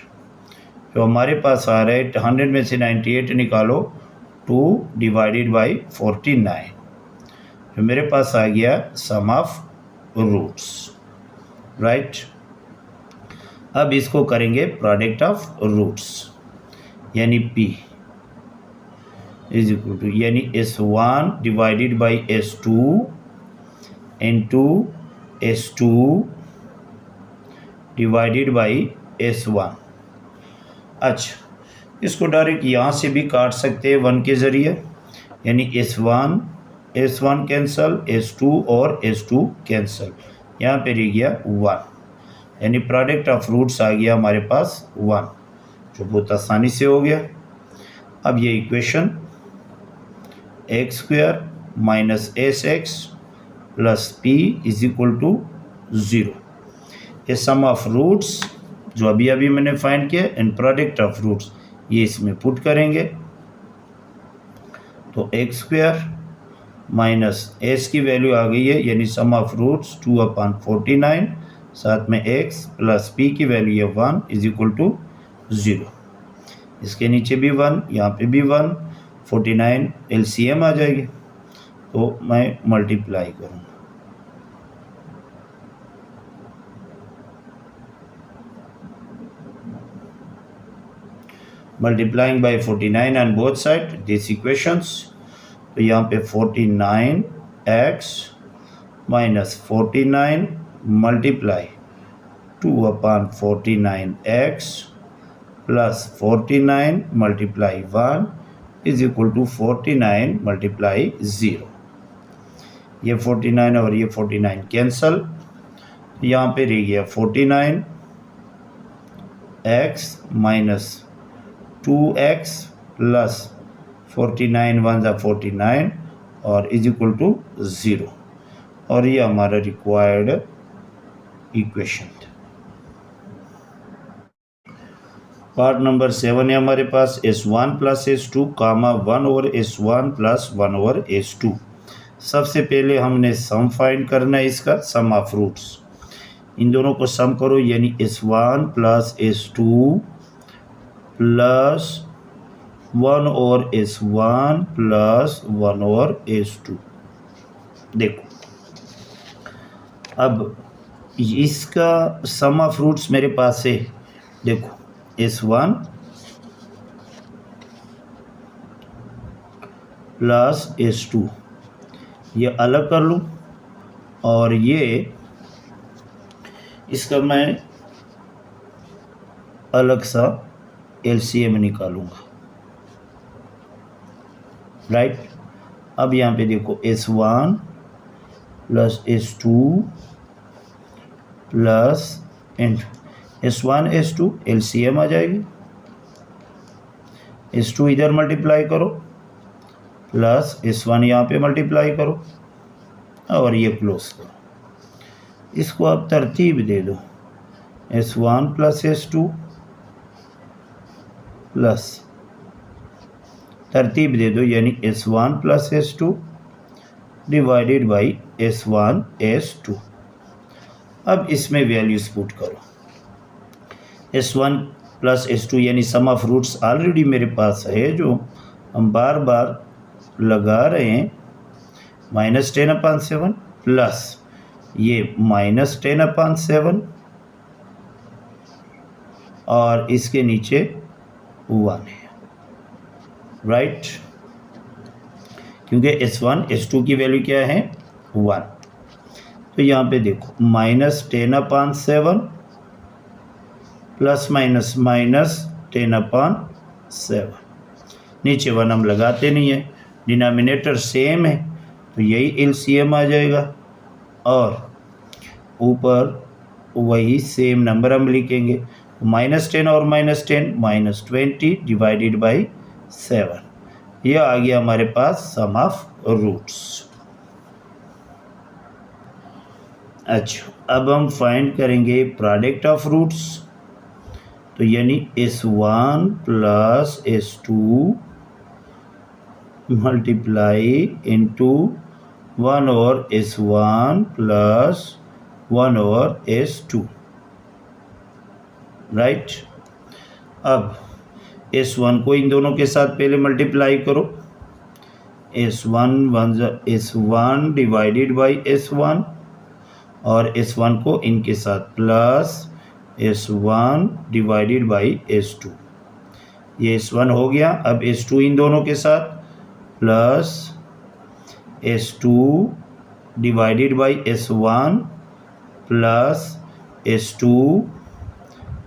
तो हमारे पास आ रहा है 100 में से 98 निकालो 2 डिवाइडेड बाई 49 तो मेरे पास आ गया सम ऑफ रूट्स, राइट। अब इसको करेंगे प्रोडक्ट ऑफ रूट्स यानी P। इज इक्वल टू यानी S1 divided by S2 into S2 divided by S1। अच्छा, इसको डायरेक्ट यहाँ से भी काट सकते हैं 1 के ज़रिए, यानी S1 कैंसल, S2 और S2 कैंसल, यहाँ पे रह गया 1, यानी प्रोडक्ट ऑफ रूट्स आ गया हमारे पास 1, जो बहुत आसानी से हो गया। अब ये equation x square minus s x plus p is equal to 0, ये सम ऑफ रूट्स जो अभी अभी मैंने फाइंड किया एंड प्रोडक्ट ऑफ रूट्स ये इसमें पुट करेंगे, तो एक्स स्क्वायर माइनस एस की वैल्यू आ गई है, यानी सम ऑफ रूट्स 2/49, साथ में एक्स प्लस पी की वैल्यू है 1 इज इक्वल टू 0। इसके नीचे भी 1, यहाँ पे भी 1, 49 LCM आ जाएगी, तो मैं मल्टीप्लाई करूँगा। Multiplying by 49 on both side this equations, तो यहाँ पे 49x minus 49 multiply 2/49x plus 49 multiply 1 is equal to 49 multiply 0। ये 49 और ये 49 कैंसल, यहाँ पे रह गया 49x माइनस 2x प्लस 49 1 ज़ा 49 और इज इक्वल टू 0, और ये हमारा रिक्वायर्ड इक्वेशन था। पार्ट नंबर 7 है हमारे पास S1 प्लस S2 कामा 1 over S1 plus 1 over S2। सबसे पहले हमने सम फाइंड करना है, इसका सम ऑफ रूट्स, इन दोनों को सम करो, यानी S1 plus S2 plus 1 over S1 plus 1 over S2। देखो अब इसका सम ऑफ रूट्स मेरे पास है, देखो S1 प्लस S2, ये अलग कर लूँ और ये इसका मैं अलग सा LCM निकालूंगा, राइट। अब यहाँ पे देखो S1 plus S2 plus S1 S2 LCM आ जाएगी, S2 इधर मल्टीप्लाई करो प्लस S1 यहाँ पे मल्टीप्लाई करो और ये क्लोज करो। इसको आप तरतीब दे दो, S1 प्लस S2 प्लस तरतीब दे दो, यानी S1 plus S2 divided by S1 S2। अब इसमें वैल्यूज पुट करो, S1 प्लस S2 यानी सम ऑफ रूट्स ऑलरेडी मेरे पास है, जो हम बार बार लगा रहे हैं, -10/7 प्लस ये -10/7 और इसके नीचे 1 है, राइट, क्योंकि S1 S2 की वैल्यू क्या है 1। तो यहाँ पे देखो -10/7 प्लस माइनस -10/7, नीचे 1 हम लगाते नहीं है, डिनोमिनेटर सेम है तो यही LCM आ जाएगा, और ऊपर वही सेम नंबर हम लिखेंगे, -10 और -10 -20 डिवाइडेड बाई 7, यह आ गया हमारे पास सम ऑफ रूट्स। अच्छा, अब हम फाइंड करेंगे प्रोडक्ट ऑफ रूट्स, तो यानी S1 plus S2 multiply into 1 over S1 plus 1 over S2, right. अब S1 को इन दोनों के साथ पहले मल्टीप्लाई करो, S1 डिवाइडेड बाई S1 और S1 को इनके साथ plus S1 divided by S2, ये S1 हो गया। अब S2 इन दोनों के साथ plus S2 divided by S1 plus S2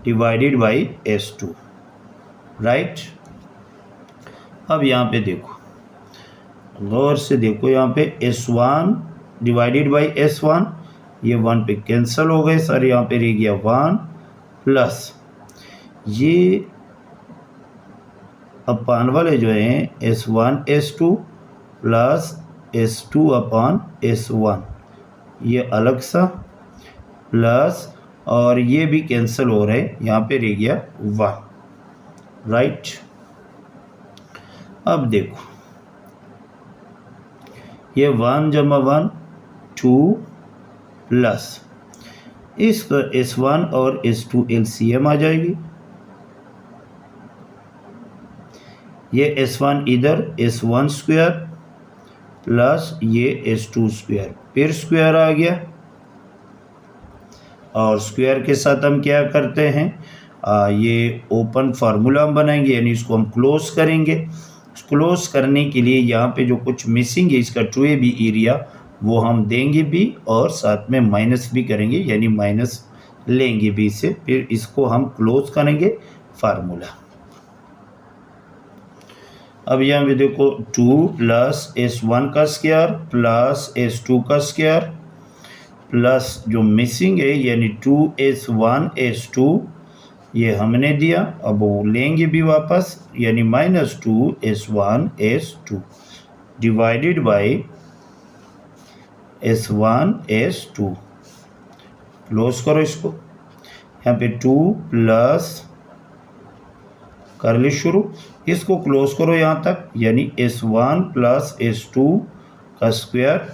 divided by S2, right. अब यहाँ पे देखो, गौर से देखो, यहाँ पे S1 डिवाइडेड बाई S1, ये 1 पे कैंसिल हो गए सर, यहाँ पे रह गया 1 प्लस ये अपान वाले जो हैं S1 S2 प्लस S2 अपान S1, ये अलग सा प्लस, और ये भी कैंसिल हो रहे हैं, यहाँ पे रह गया 1, राइट। अब देखो, ये 1 जमा 1 2 प्लस इसका S1 और S2 LCM आ जाएगी, ये S1 इधर S1 स्क्वायर प्लस ये S2 स्क्वायर, फिर स्क्वायर आ गया, और स्क्वायर के साथ हम क्या करते हैं, ये ओपन फार्मूला हम बनाएंगे, यानी इसको हम क्लोज करेंगे। क्लोज करने के लिए यहाँ पे जो कुछ मिसिंग है इसका 2AB एरिया, वो हम देंगे भी और साथ में माइनस भी करेंगे, यानी माइनस लेंगे भी से, फिर इसको हम क्लोज करेंगे फार्मूला। अब यहाँ पे देखो 2 प्लस S1 का स्क्वायर प्लस S2 का स्क्वायर प्लस जो मिसिंग है यानी 2S1 S2, ये हमने दिया, अब वो लेंगे भी वापस, यानी minus 2S1 S2 divided by S1 S2, close करो इसको। यहाँ पे 2 प्लस कर ली शुरू, इसको क्लोज करो यहाँ तक, यानी S1 प्लस S2 का square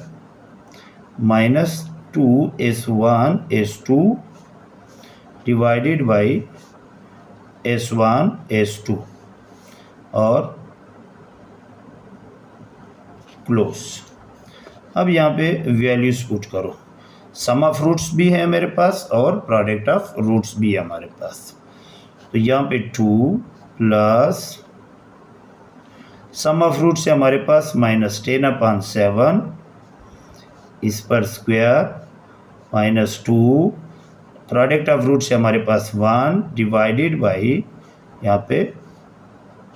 minus 2S1 S2 divided by S1 S2 और क्लोज। अब यहाँ पे वैल्यूज पुट करो, सम ऑफ रूट्स भी है मेरे पास और प्रोडक्ट ऑफ रूट्स भी है हमारे पास। तो यहाँ पे 2 प्लस सम ऑफ रूट्स है हमारे पास -10/7, इस पर square minus 2, product of roots है हमारे पास 1 डिवाइडेड बाई यहाँ पे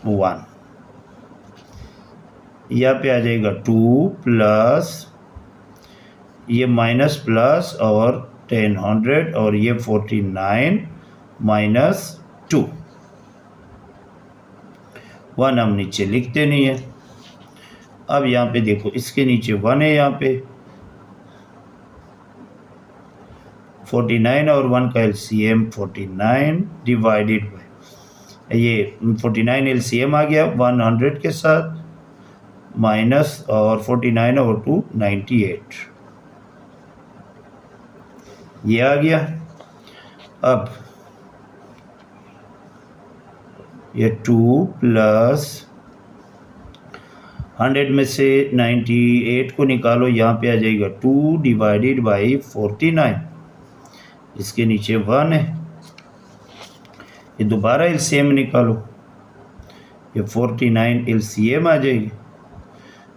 1, यहाँ पे आ जाएगा 2 प्लस ये माइनस प्लस और 10 और ये 49 माइनस 2, 1 हम नीचे लिखते नहीं है। अब यहाँ पे देखो, इसके नीचे 1 है, यहाँ पे 49 और 1 का LCM 49 डिवाइडेड बाई ये 49 LCM आ गया 100 के साथ, माइनस और 49 और 2 98, ये आ गया। अब ये 2 प्लस 100 में से 98 को निकालो, यहाँ पे आ जाएगा 2 डिवाइडेड बाई 49, इसके नीचे 1 है, ये दोबारा LCM निकालो, ये 49 LCM आ जाएगी,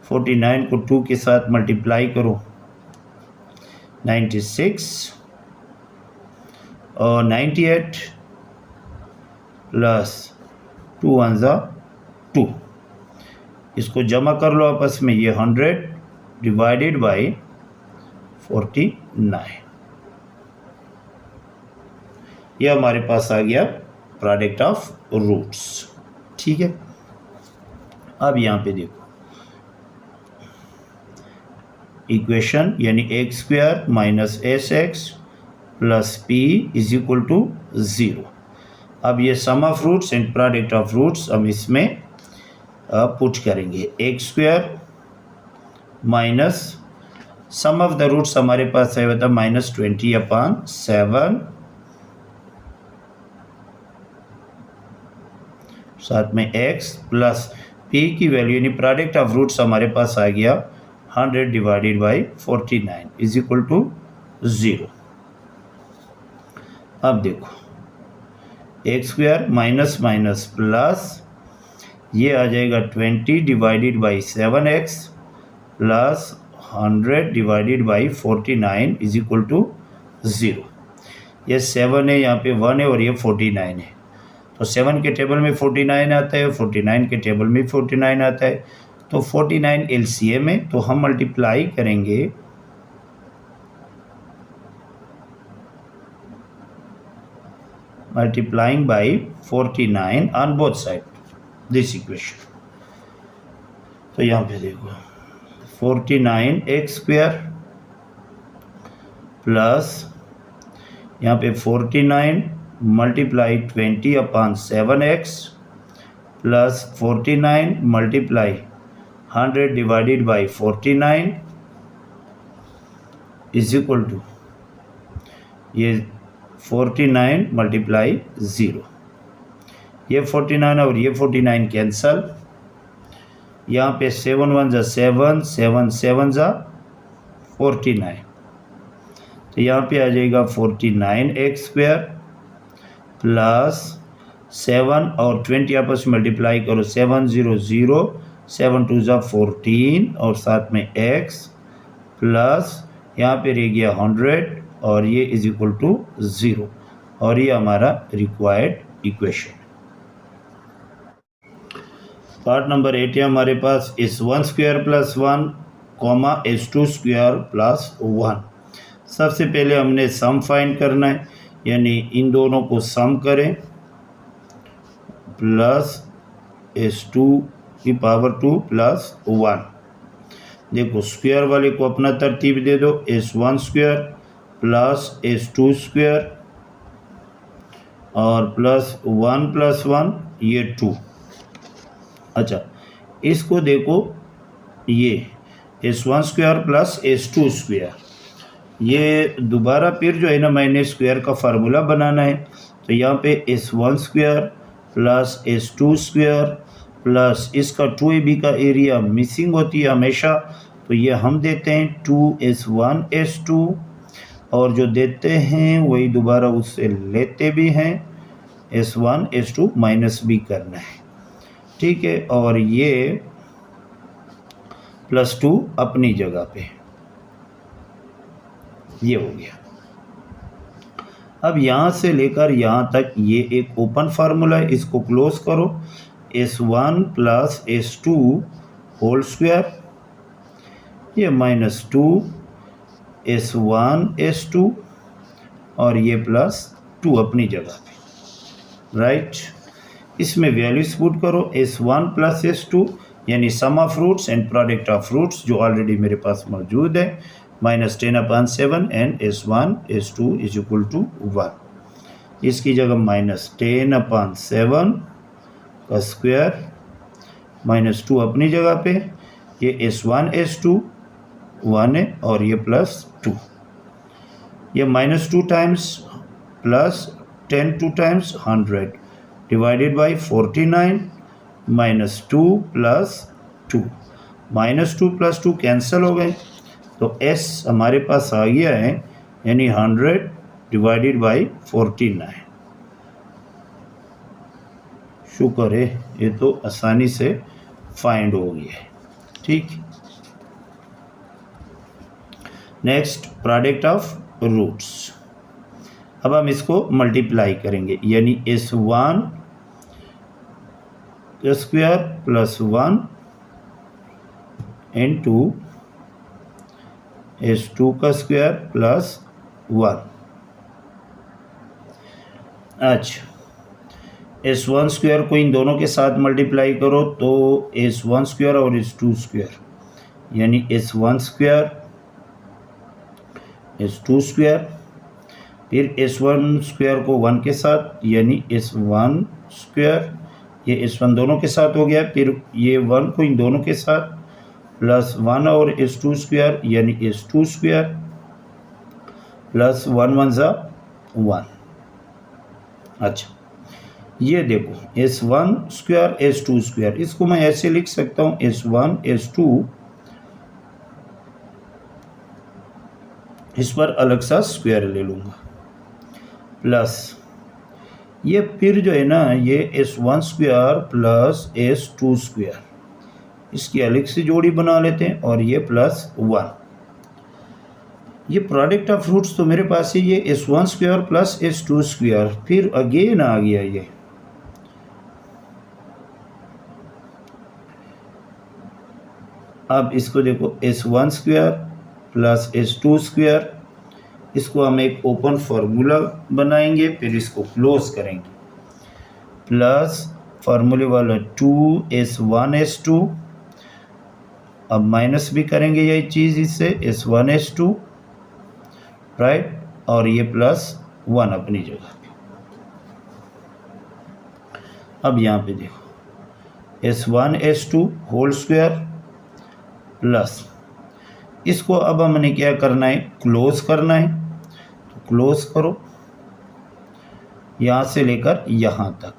49 को 2 के साथ मल्टीप्लाई करो 96 और 98 प्लस 2 1 2, इसको जमा कर लो आपस में, ये 100 डिवाइडेड बाई 49, ये हमारे पास आ गया प्रोडक्ट ऑफ रूट्स, ठीक है। अब यहाँ पे देखो इक्वेशन, यानी x square minus SX plus P is equal to 0। अब ये sum of roots and product of roots हम इसमें पुट करेंगे, x square minus sum of the roots हमारे पास है बता -20/7, साथ में x प्लस p की वैल्यू यानी प्रोडक्ट ऑफ रूट्स हमारे पास आ गया 100 divided by 49 is equal to 0। अब देखो x square minus minus plus, ये आ जाएगा 20 divided by 7x plus 100 divided by 49 is equal to 0। ये 7 है, यहाँ पे 1 है और ये 49 है। तो 7 के टेबल में 49 आता है, 49 के टेबल में 49 आता है। तो 49 LCM है, तो हम मल्टीप्लाई करेंगे multiplying by 49 on both side this equation. तो यहाँ पे देखो 49x स्क्वायर प्लस यहाँ पे 49 multiply 20 upon 7x plus 49 multiply 100 divided by 49 is equal to ये 49 मल्टीप्लाई 0। ये 49 और ये 49 कैंसल। यहाँ पे 7 1 जा 7, 7 7 जा 49। तो यहाँ पे आ जाएगा 49x स्क्वायर प्लस 7 और 20 आपस में मल्टीप्लाई करो, 7 0 0, 7 2 जा 14 और साथ में x प्लस यहाँ पे रह गया 100 और ये इज इक्वल टू 0 और ये हमारा रिक्वायर्ड इक्वेशन। पार्ट नंबर 8 है हमारे पास s1 square plus 1 comma s2 square plus 1। सबसे पहले हमने सम फाइंड करना है, यानी इन दोनों को सम करें प्लस s2 की पावर 2 प्लस 1। देखो स्क्वायर वाले को अपना तरतीब दे दो, s1 square plus s2 square और प्लस 1 ये 2। अच्छा इसको देखो, ये s1 square plus s2 square, ये दोबारा फिर जो है ना मैंने स्क्वायर का फार्मूला बनाना है। तो यहाँ पे s1 square plus s2 square plus इसका 2ab का एरिया मिसिंग होती है हमेशा, तो ये हम देते हैं 2s1 s2 और जो देते हैं वही दोबारा उससे लेते भी हैं, s1 s2 माइनस भी करना है, ठीक है। और ये +2 अपनी जगह पे ये हो गया। अब यहाँ से लेकर यहाँ तक ये एक ओपन फार्मूला है, इसको क्लोज करो, s1 plus s2 whole square, ये -2 s1 s2 और ये +2 अपनी जगह पे, राइट। इसमें वैल्यूज पुट करो, s1 प्लस s2 यानी sum of roots and product of roots जो ऑलरेडी मेरे पास मौजूद है, -10/7 and s1 s2 is equal to 1। इसकी जगह -10/7 का स्क्वायर -2 अपनी जगह पे, ये s1 s2 1 है और ये +2, ये -2 times plus 10 2 times 100 divided by 49 -2 + 2, -2 + 2 cancel हो गए, तो s हमारे पास आ गया है, यानी 100 डिवाइडेड बाई 49। शुक्र है ये तो आसानी से फाइंड हो गया है, ठीक। नेक्स्ट प्रोडक्ट ऑफ रूट्स, अब हम इसको मल्टीप्लाई करेंगे, यानी s1 का स्क्वायर प्लस 1 इंटू s2 का स्क्वायर प्लस 1। अच्छा s1 स्क्वायर को इन दोनों के साथ मल्टीप्लाई करो तो s1 स्क्वायर और s2 स्क्वायर, यानी s1 स्क्वायर s2 स्क्वायर, फिर s1 स्क्वायर को 1 के साथ, यानी s1 स्क्वायर, ये s1 दोनों के साथ हो गया, फिर ये 1 को इन दोनों के साथ प्लस 1 और s2 स्क्वायर, यानी s2 स्क्वायर प्लस 1 1 ज़ा 1। अच्छा ये देखो s1 स्क्वायर s2 स्क्वायर, इसको मैं ऐसे लिख सकता हूँ s1 s2, इस पर अलग सा स्क्वायर ले लूँगा, प्लस ये फिर जो है ना ये S1 square plus S2 square, इसकी अलग से जोड़ी बना लेते हैं और ये +1। ये प्रोडक्ट ऑफ रूट्स तो मेरे पास है ये S1 square plus S2 square, फिर अगेन आ गया ये अब इसको देखो S1 square plus S2 square, इसको हम एक ओपन फार्मूला बनाएंगे, फिर इसको क्लोज करेंगे, प्लस फार्मूले वाला 2S1 S2, अब माइनस भी करेंगे यही चीज़ इससे S1 S2 राइट, और ये +1 अपनी जगह पे। अब यहाँ पे देखो S1 S2 whole square plus, इसको अब हमने क्या करना है, क्लोज करना है, तो क्लोज करो यहाँ से लेकर यहाँ तक,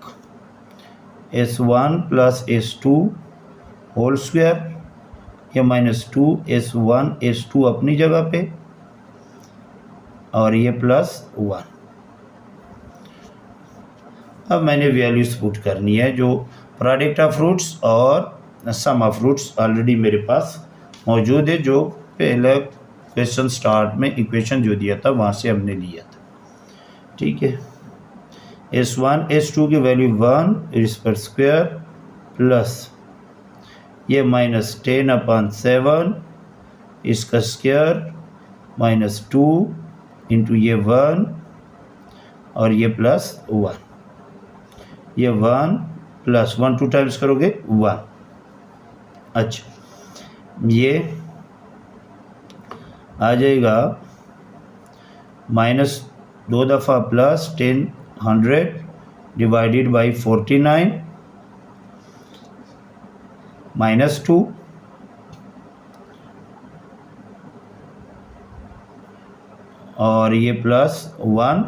S1 plus S2 whole square, ये -2 S1 S2 अपनी जगह पे और ये +1। अब मैंने वैल्यूज पुट करनी है, जो प्रोडक्ट ऑफ फ्रूट्स और सम ऑफ फ्रूट्स ऑलरेडी मेरे पास मौजूद है, जो पहले क्वेश्चन स्टार्ट में इक्वेशन जो दिया था वहाँ से हमने लिया था। ठीक है, S1 S2 की वैल्यू 1 इस पर स्क्वायर प्लस ये -10/7 इसका स्क्वायर -2 इंटू ये 1 और ये +1, ये 1 + 1 2 टाइम्स करोगे 1। अच्छा, ये आ जाएगा -2 दफ़ा +10 100 डिवाइडेड बाई 49 -2 और ये +1,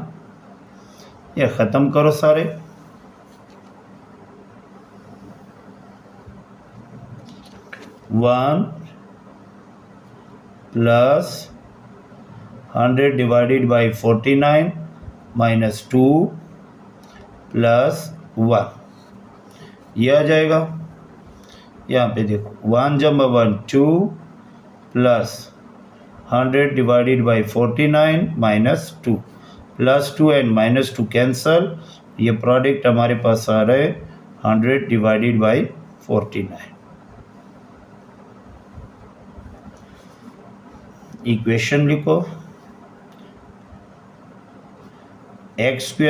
ये ख़त्म करो सारे, 1 + 100 डिवाइडेड बाई 49 -2 +1, ये आ जाएगा। यहाँ पे देखो 1 × 1 2 plus 100 divided by 49 -2 +2 and -2 cancel, ये प्रोडक्ट हमारे पास आ रहा है 100 डिवाइडेड बाई 49। इक्वेशन लिखो, x²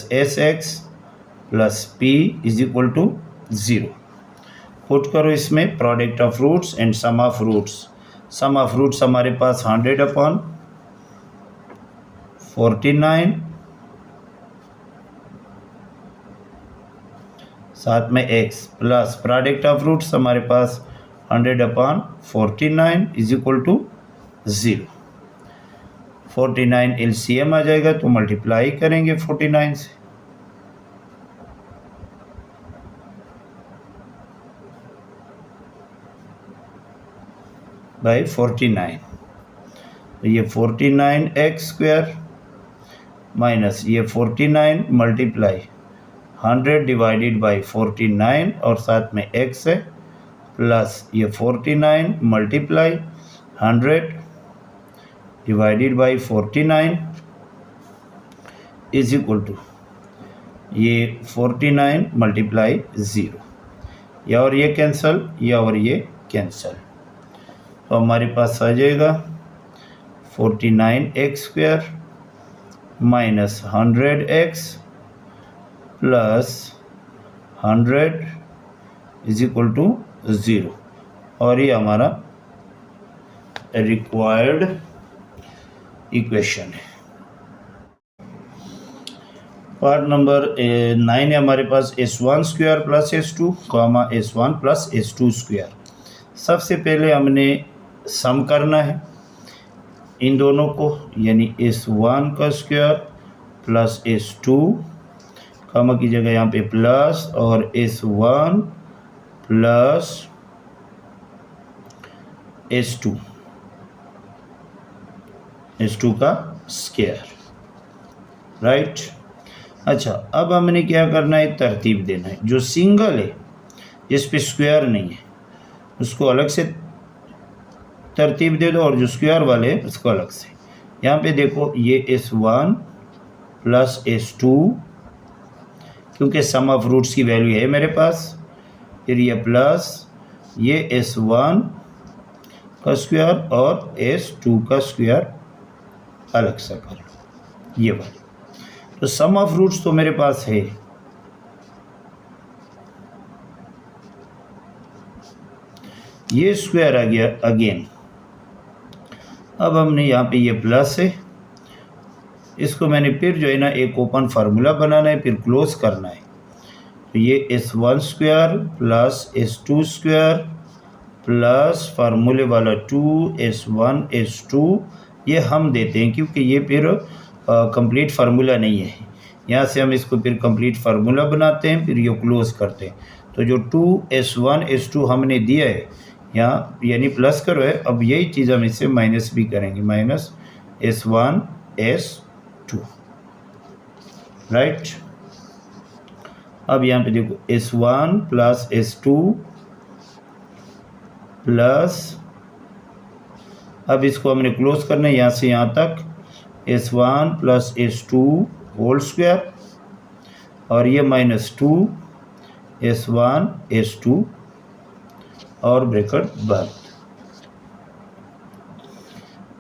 - sx plus p = 0। Put करो इसमें product of roots and sum of roots. Sum of roots हमारे पास 100/49 साथ में x plus product of roots हमारे पास 100/49 = 0। 49 LCM आ जाएगा तो मल्टीप्लाई करेंगे 49 से, बाई 49, तो ये 49x² माइनस ये 49 मल्टीप्लाई 100 डिवाइडेड बाई 49 और साथ में x है, प्लस ये 49 मल्टीप्लाई 100 डिवाइडेड बाई 49 = ये 49 मल्टीप्लाई 0, या और ये कैंसल, या और ये कैंसल, तो हमारे पास आ जाएगा 49x² माइनस 100x प्लस 100 = 0, और ये हमारा रिक्वायर्ड इक्वेशन है। पार्ट नंबर 9 है हमारे पास S1 square plus S2 S1 plus S2 square. सबसे पहले हमने सम करना है इन दोनों को, यानी S1 का स्क्वायर प्लस S2, कामा की जगह यहाँ पे प्लस, और S1 प्लस S2 का स्क्वायर, राइट। अच्छा, अब हमने क्या करना है, तरतीब देना है। जो सिंगल है जिस पे स्क्वायर नहीं है उसको अलग से तरतीब दे दो, और जो स्क्वायर वाले हैं उसको अलग से। यहाँ पे देखो ये S1 प्लस S2, क्योंकि सम ऑफ रूट्स की वैल्यू है मेरे पास, फिर ये प्लस ये S1 का स्क्वायर और S2 का स्क्वायर अलग से कर लो, ये वाली। तो सम ऑफ रूट्स तो मेरे पास है, ये स्क्वायर आ गया अगेन। अब हमने यहाँ पे ये प्लस है, इसको मैंने फिर जो है ना एक ओपन फार्मूला बनाना है, फिर क्लोज करना है। तो ये S1 square plus S2 square plus फार्मूले वाला 2S1 S2, ये हम देते हैं क्योंकि ये फिर कंप्लीट फार्मूला नहीं है। यहाँ से हम इसको फिर कंप्लीट फार्मूला बनाते हैं, फिर ये क्लोज करते हैं। तो जो 2S1 S2 हमने दिया है यहाँ, यानी प्लस करो है, अब यही चीज़ हम इससे माइनस भी करेंगे, माइनस S1 S2, राइट। अब यहाँ पे देखो S1 प्लस S2 प्लस, अब इसको हमने क्लोज करना है यहाँ से यहाँ तक, S1 plus S2 whole square, और ये माइनस 2 S1 S2 और ब्रैकेट बंद।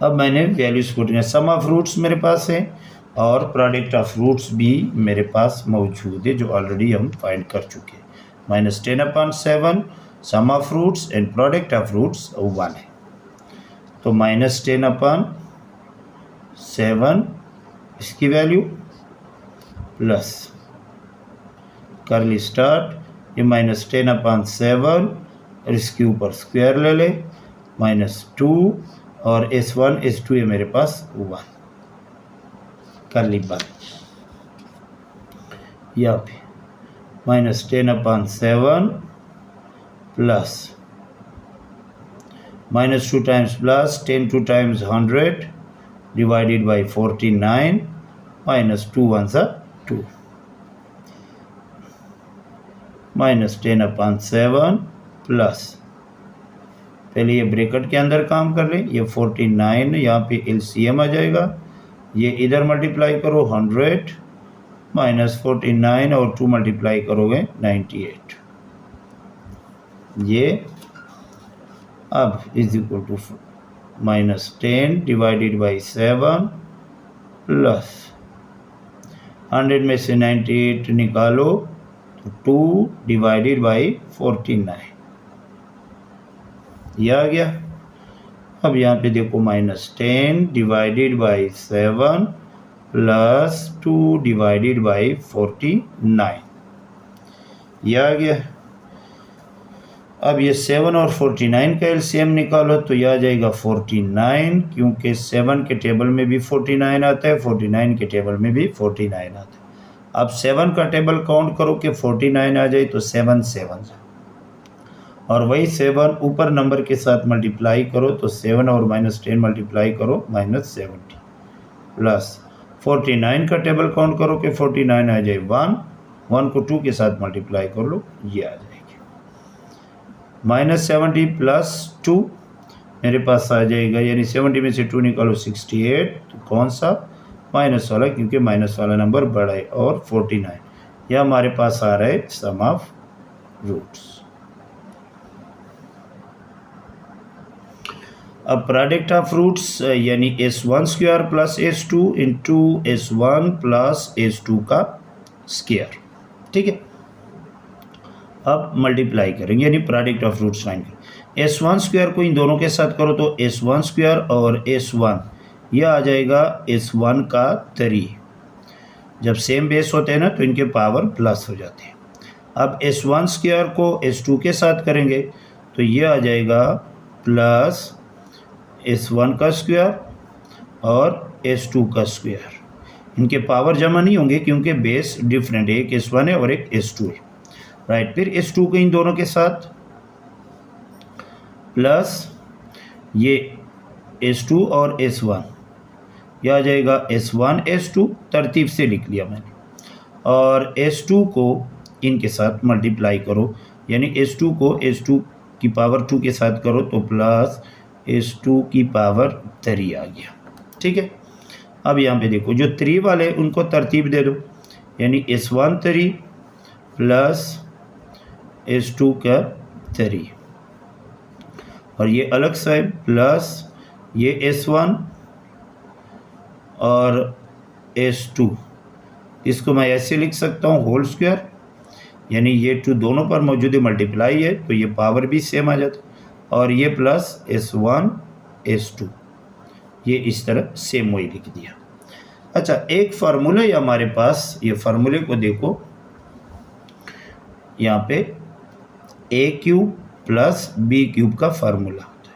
अब मैंने वैल्यूज पुट किया, सम ऑफ रूट्स मेरे पास है और प्रोडक्ट ऑफ रूट्स भी मेरे पास मौजूद है, जो ऑलरेडी हम फाइंड कर चुके हैं। -10/7 sum of roots and product of roots 1 है। तो -10/7 इसकी वैल्यू प्लस करली स्टार्ट, ये -10/7 और इसके ऊपर स्क्वायर ले ले, -2 और S1 S2 है मेरे पास 1, करली बंद। यहाँ पे -10/7 plus -2 times plus 10 2 times 100 divided by 49, -2 1s 2, -10/7 plus, पहले ये ब्रैकेट के अंदर काम कर लें, ये 49 यहाँ पे LCM आ जाएगा, ये इधर मल्टीप्लाई करो 100 -49 और 2 मल्टीप्लाई करोगे 98, ये अब is equal to -10 divided by 7 plus 100 में से 98 निकालो तो 2 डिवाइडेड बाई 49, यह आ गया। अब यहाँ पे देखो -10 divided by 7 plus 2 divided by 49, यह आ गया। अब ये 7 और 49 का LCM निकालो तो यह आ जाएगा 49, क्योंकि 7 के टेबल में भी 49 आता है, 49 के टेबल में भी 49 आता है। अब 7 का टेबल काउंट करो कि 49 आ जाए तो 7 7, और वही 7 ऊपर नंबर के साथ मल्टीप्लाई करो तो 7 और -10 मल्टीप्लाई करो -70, प्लस 49 का टेबल काउंट करो कि 49 आ जाए 1 को 2 के साथ मल्टीप्लाई कर लो, ये आ जाएगी -70 प्लस 2 मेरे पास आ जाएगा, यानी 70 में से 2 निकालो 68, तो कौन सा, माइनस वाला, क्योंकि माइनस वाला नंबर बड़ा है, और 49 यह हमारे पास आ रहा है सम ऑफ रूट्स। अब प्रोडक्ट ऑफ रूट्स यानी S1 square plus S2 into S1 plus S2 का स्क्वायर, ठीक है। अब मल्टीप्लाई करेंगे यानी प्रोडक्ट ऑफ रूट्स फाइंड करेंगे। S1 स्क्वायर को इन दोनों के साथ करो तो S1 स्क्वायर और S1 यह आ जाएगा S1 का 3, जब सेम बेस होते हैं ना तो इनके पावर प्लस हो जाते हैं। अब S1 स्क्वायर को S2 के साथ करेंगे तो यह आ जाएगा प्लस S1 का स्क्वायर और S2 का स्क्वायर, इनके पावर जमा नहीं होंगे क्योंकि बेस डिफरेंट है, एक S1 है और एक S2 है, राइट। फिर S2 को इन दोनों के साथ प्लस ये S2 और S1, यह आ जाएगा S1 S2, तरतीब से लिख लिया मैंने, और S2 को इनके साथ मल्टीप्लाई करो, यानी S2 को S2 की पावर 2 के साथ करो तो प्लस S2 की पावर 3 आ गया। ठीक है, अब यहाँ पे देखो जो 3 वाले उनको तरतीब दे दो, यानी S1 3 प्लस S2 का 3, और ये अलग से है प्लस ये S1 और S2, इसको मैं ऐसे लिख सकता हूँ होल स्क्वायर, यानी ये 2 दोनों पर मौजूद मल्टीप्लाई है तो ये पावर भी सेम आ जाता, और ये प्लस S1 S2, ये इस तरह सेम वही लिख दिया। अच्छा, एक फार्मूला है हमारे पास, ये फार्मूले को देखो, यहाँ पे a³ प्लस b³ का फार्मूला होता है।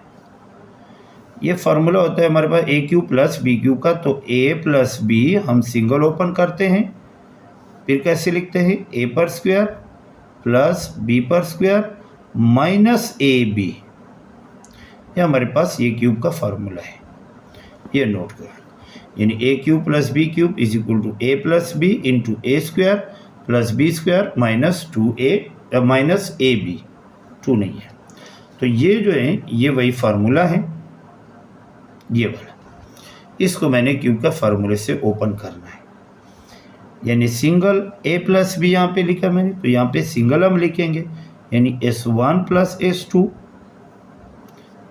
ये फार्मूला होता है हमारे पास a³ प्लस b³ का, तो a प्लस b हम सिंगल ओपन करते हैं, फिर कैसे लिखते हैं a पर स्क्वायर प्लस b पर स्क्वायर माइनस ab, ये हमारे पास a³ का फार्मूला है, ये नोट करो। यानी a³ plus b³ is equal to a plus b into a square plus b square minus 2a minus ab, 2 नहीं है, तो ये जो है ये वही फार्मूला है, ये वाला, इसको मैंने क्यूब का फार्मूले से ओपन करना है, यानी सिंगल a प्लस b यहाँ पे लिखा मैंने, तो यहाँ पे सिंगल हम लिखेंगे, यानी S1 प्लस S2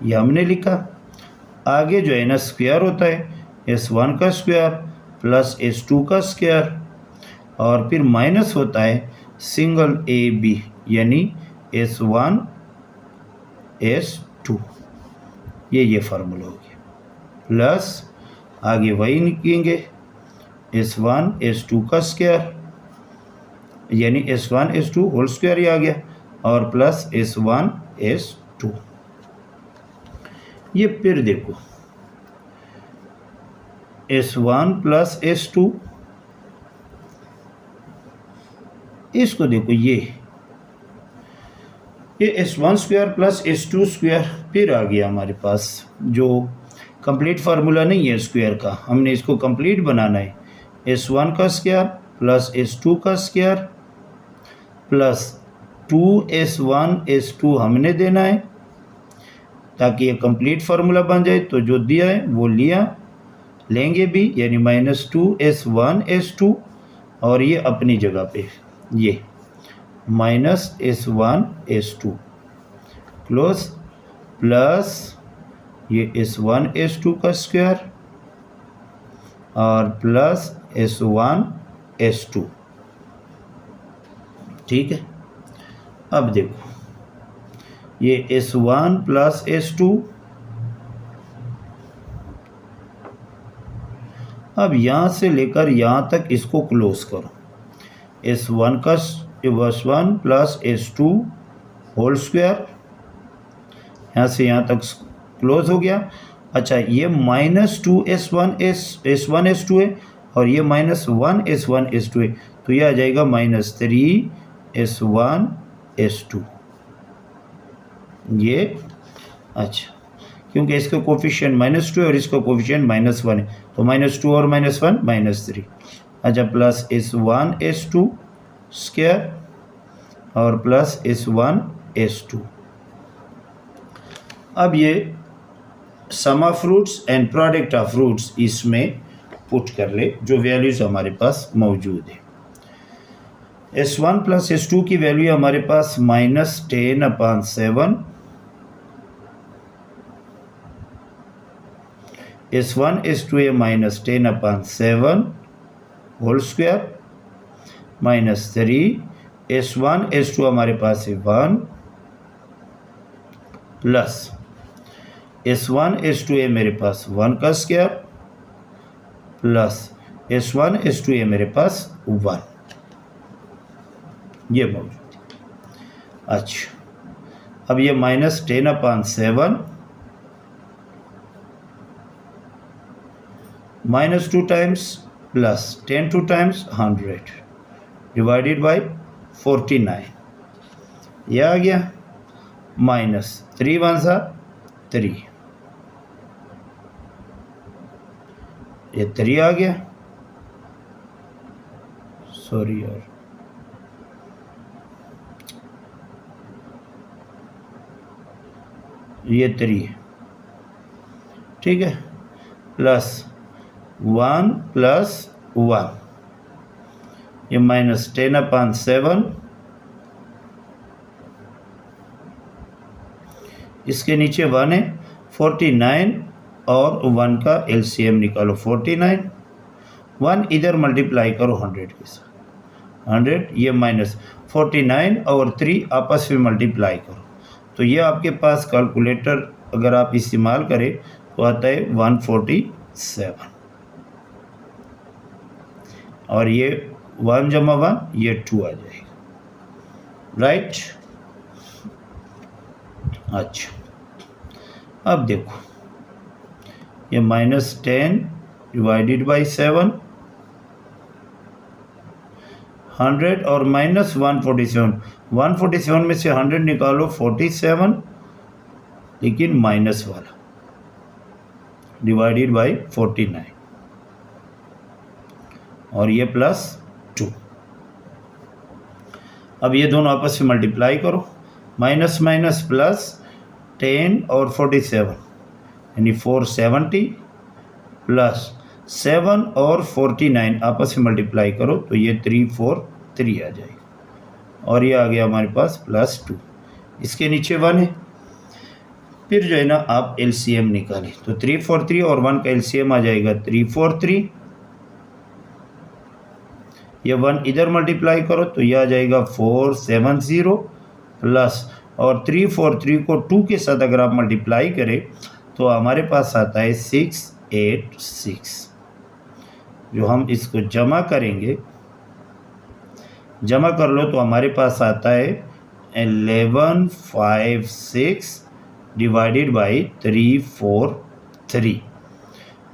ये हमने लिखा। आगे जो है ना स्क्वायर होता है, S1 का स्क्वायर प्लस S2 का स्क्वायर, और फिर माइनस होता है सिंगल AB, यानी S1 S2, ये फार्मूला हो गया, प्लस आगे वही लिखेंगे S1 S2 का स्क्वायर, यानी S1 S2 होल स्क्वायर ही आ गया, और प्लस S1 S2। ये फिर देखो S1 प्लस S2, इसको देखो ये S1 square plus S2 square फिर आ गया हमारे पास, जो कंप्लीट फार्मूला नहीं है स्क्वायर का, हमने इसको कंप्लीट बनाना है। S1 का स्क्वायर प्लस S2 का स्क्वायर प्लस 2S1 S2 हमने देना है, ताकि ये कंप्लीट फार्मूला बन जाए, तो जो दिया है वो लेंगे भी, यानी माइनस 2S1 S2, और ये अपनी जगह पे ये minus S1 S2 close, plus ये S1 S2 का स्क्वायर और प्लस S1 S2। ठीक है, अब देखो ये S1 प्लस S2, अब यहाँ से लेकर यहाँ तक इसको क्लोज करो, S1 plus S2 whole square, यहाँ से यहाँ तक क्लोज हो गया। अच्छा, ये माइनस 2S1 S2 है, और ये माइनस 1S1 S2 है, तो ये आ जाएगा माइनस 3S1 S2 ये। अच्छा, क्योंकि इसका कोफिशिएंट -2 है और इसका कोफिशिएंट -1 है, तो -2 और -1 -3। अच्छा, प्लस S1 S2 स्क्वायर और प्लस S1 S2। अब ये sum of roots and product of roots इसमें पुट कर ले, जो वैल्यूज हमारे पास मौजूद है। S1 प्लस S2 की वैल्यू हमारे पास -10/7, S1 S2 है -10/7 होल स्क्वायर -3, S1 S2 हमारे पास है 1 प्लस S1 S2 है मेरे पास 1 का स्क्वायर प्लस S1 S2 है मेरे पास 1, ये मौजूद है। अच्छा, अब ये -10/7 -2 times plus 10 2 times 100 divided by 49, यह आ गया, माइनस 3 1 3, ये 3 आ गया, सॉरी यार, ये 3 है, ठीक है, प्लस 1 प्लस 1, ये -10/7, इसके नीचे 1 है, 49 और 1 का एलसीएम निकालो 49, 1 इधर मल्टीप्लाई करो 100 के साथ, 100, ये -49 और 3 आपस में मल्टीप्लाई करो, तो ये आपके पास कैलकुलेटर अगर आप इस्तेमाल करें तो आता है 147, और ये 1 जमा 1 ये 2 आ जाएगा, राइट। अच्छा, अब देखो ये -10 डिवाइडेड बाई 7, 100 और -147, 147 में से 100 निकालो 47, लेकिन माइनस वाला, डिवाइडेड बाई 49, और ये +2। अब ये दोनों आपस में मल्टीप्लाई करो, माइनस माइनस प्लस 10 और 47 यानी 470, प्लस 7 और 49 आपस में मल्टीप्लाई करो तो ये 343 आ जाएगा, और ये आ गया हमारे पास +2, इसके नीचे 1 है। फिर जो है ना आप एलसीएम निकालें, तो 343 और 1 का एलसीएम आ जाएगा 343, ये 1 इधर मल्टीप्लाई करो तो यह आ जाएगा 470, प्लस और 343 को 2 के साथ अगर आप मल्टीप्लाई करें तो हमारे पास आता है 686, जो हम इसको जमा करेंगे, जमा कर लो तो हमारे पास आता है 1156 डिवाइडेड बाई 343,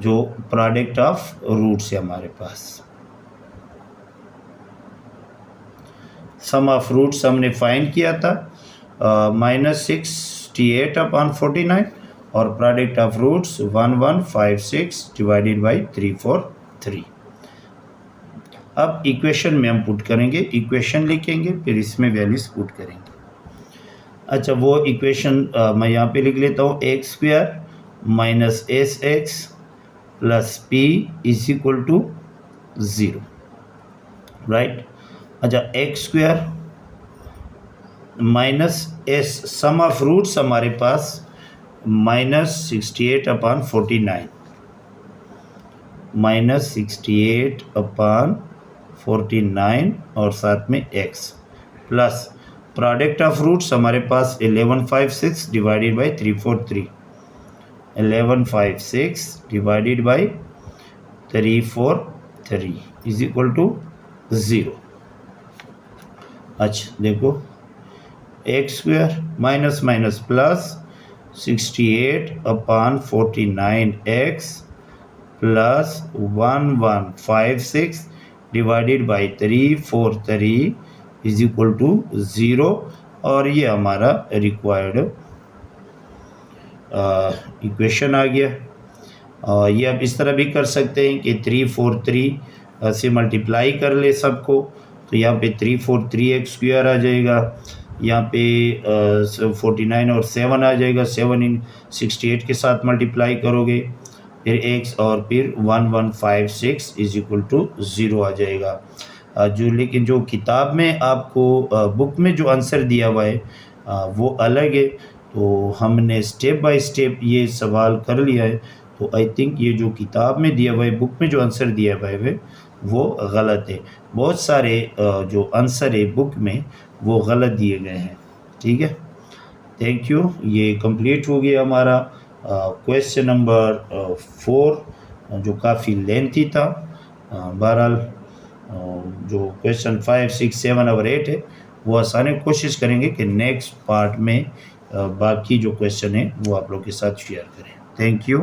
जो प्रोडक्ट ऑफ रूट्स है हमारे पास। सम ऑफ रूट्स हमने फाइंड किया था -68/49, और product of roots 1156 divided by 343। अब इक्वेशन में हम पुट करेंगे, इक्वेशन लिखेंगे, फिर इसमें वैल्यूज पुट करेंगे। अच्छा, वो इक्वेशन मैं यहाँ पे लिख लेता हूँ, x² - sx + p = 0, राइट। अच्छा, x² - s, some of roots हमारे पास -68/49, -68/49 और साथ में x, plus product of roots हमारे पास 1156 डिवाइडेड बाई 343, 1156 डिवाइडेड बाई 343 = 0। अच्छा देखो, x² minus minus plus 68/49x plus 1156 divided by 343 = 0, और ये हमारा रिक्वायर्ड इक्वेशन आ गया। ये आप इस तरह भी कर सकते हैं कि 343 से मल्टीप्लाई कर ले सबको, तो यहाँ पे 343x² आ जाएगा, यहाँ पे 49 और 7 आ जाएगा, 7 इन 68 के साथ मल्टीप्लाई करोगे, फिर x और फिर 1156 = 0 आ जाएगा। लेकिन जो किताब में आपको बुक में जो आंसर दिया हुआ है वो अलग है, तो हमने स्टेप बाय स्टेप ये सवाल कर लिया है, तो आई थिंक ये जो किताब में दिया हुआ है, बुक में जो आंसर दिया हुआ है वो गलत है। बहुत सारे जो आंसर है बुक में वो गलत दिए गए हैं, ठीक है। थैंक यू, ये कंप्लीट हो गया हमारा क्वेश्चन नंबर 4, जो काफ़ी लेंथी था। बहरहाल जो क्वेश्चन 5, 6, 7 और 8 है वो आसानी कोशिश करेंगे कि नेक्स्ट पार्ट में बाकी जो क्वेश्चन है वो आप लोग के साथ शेयर करें। Thank you.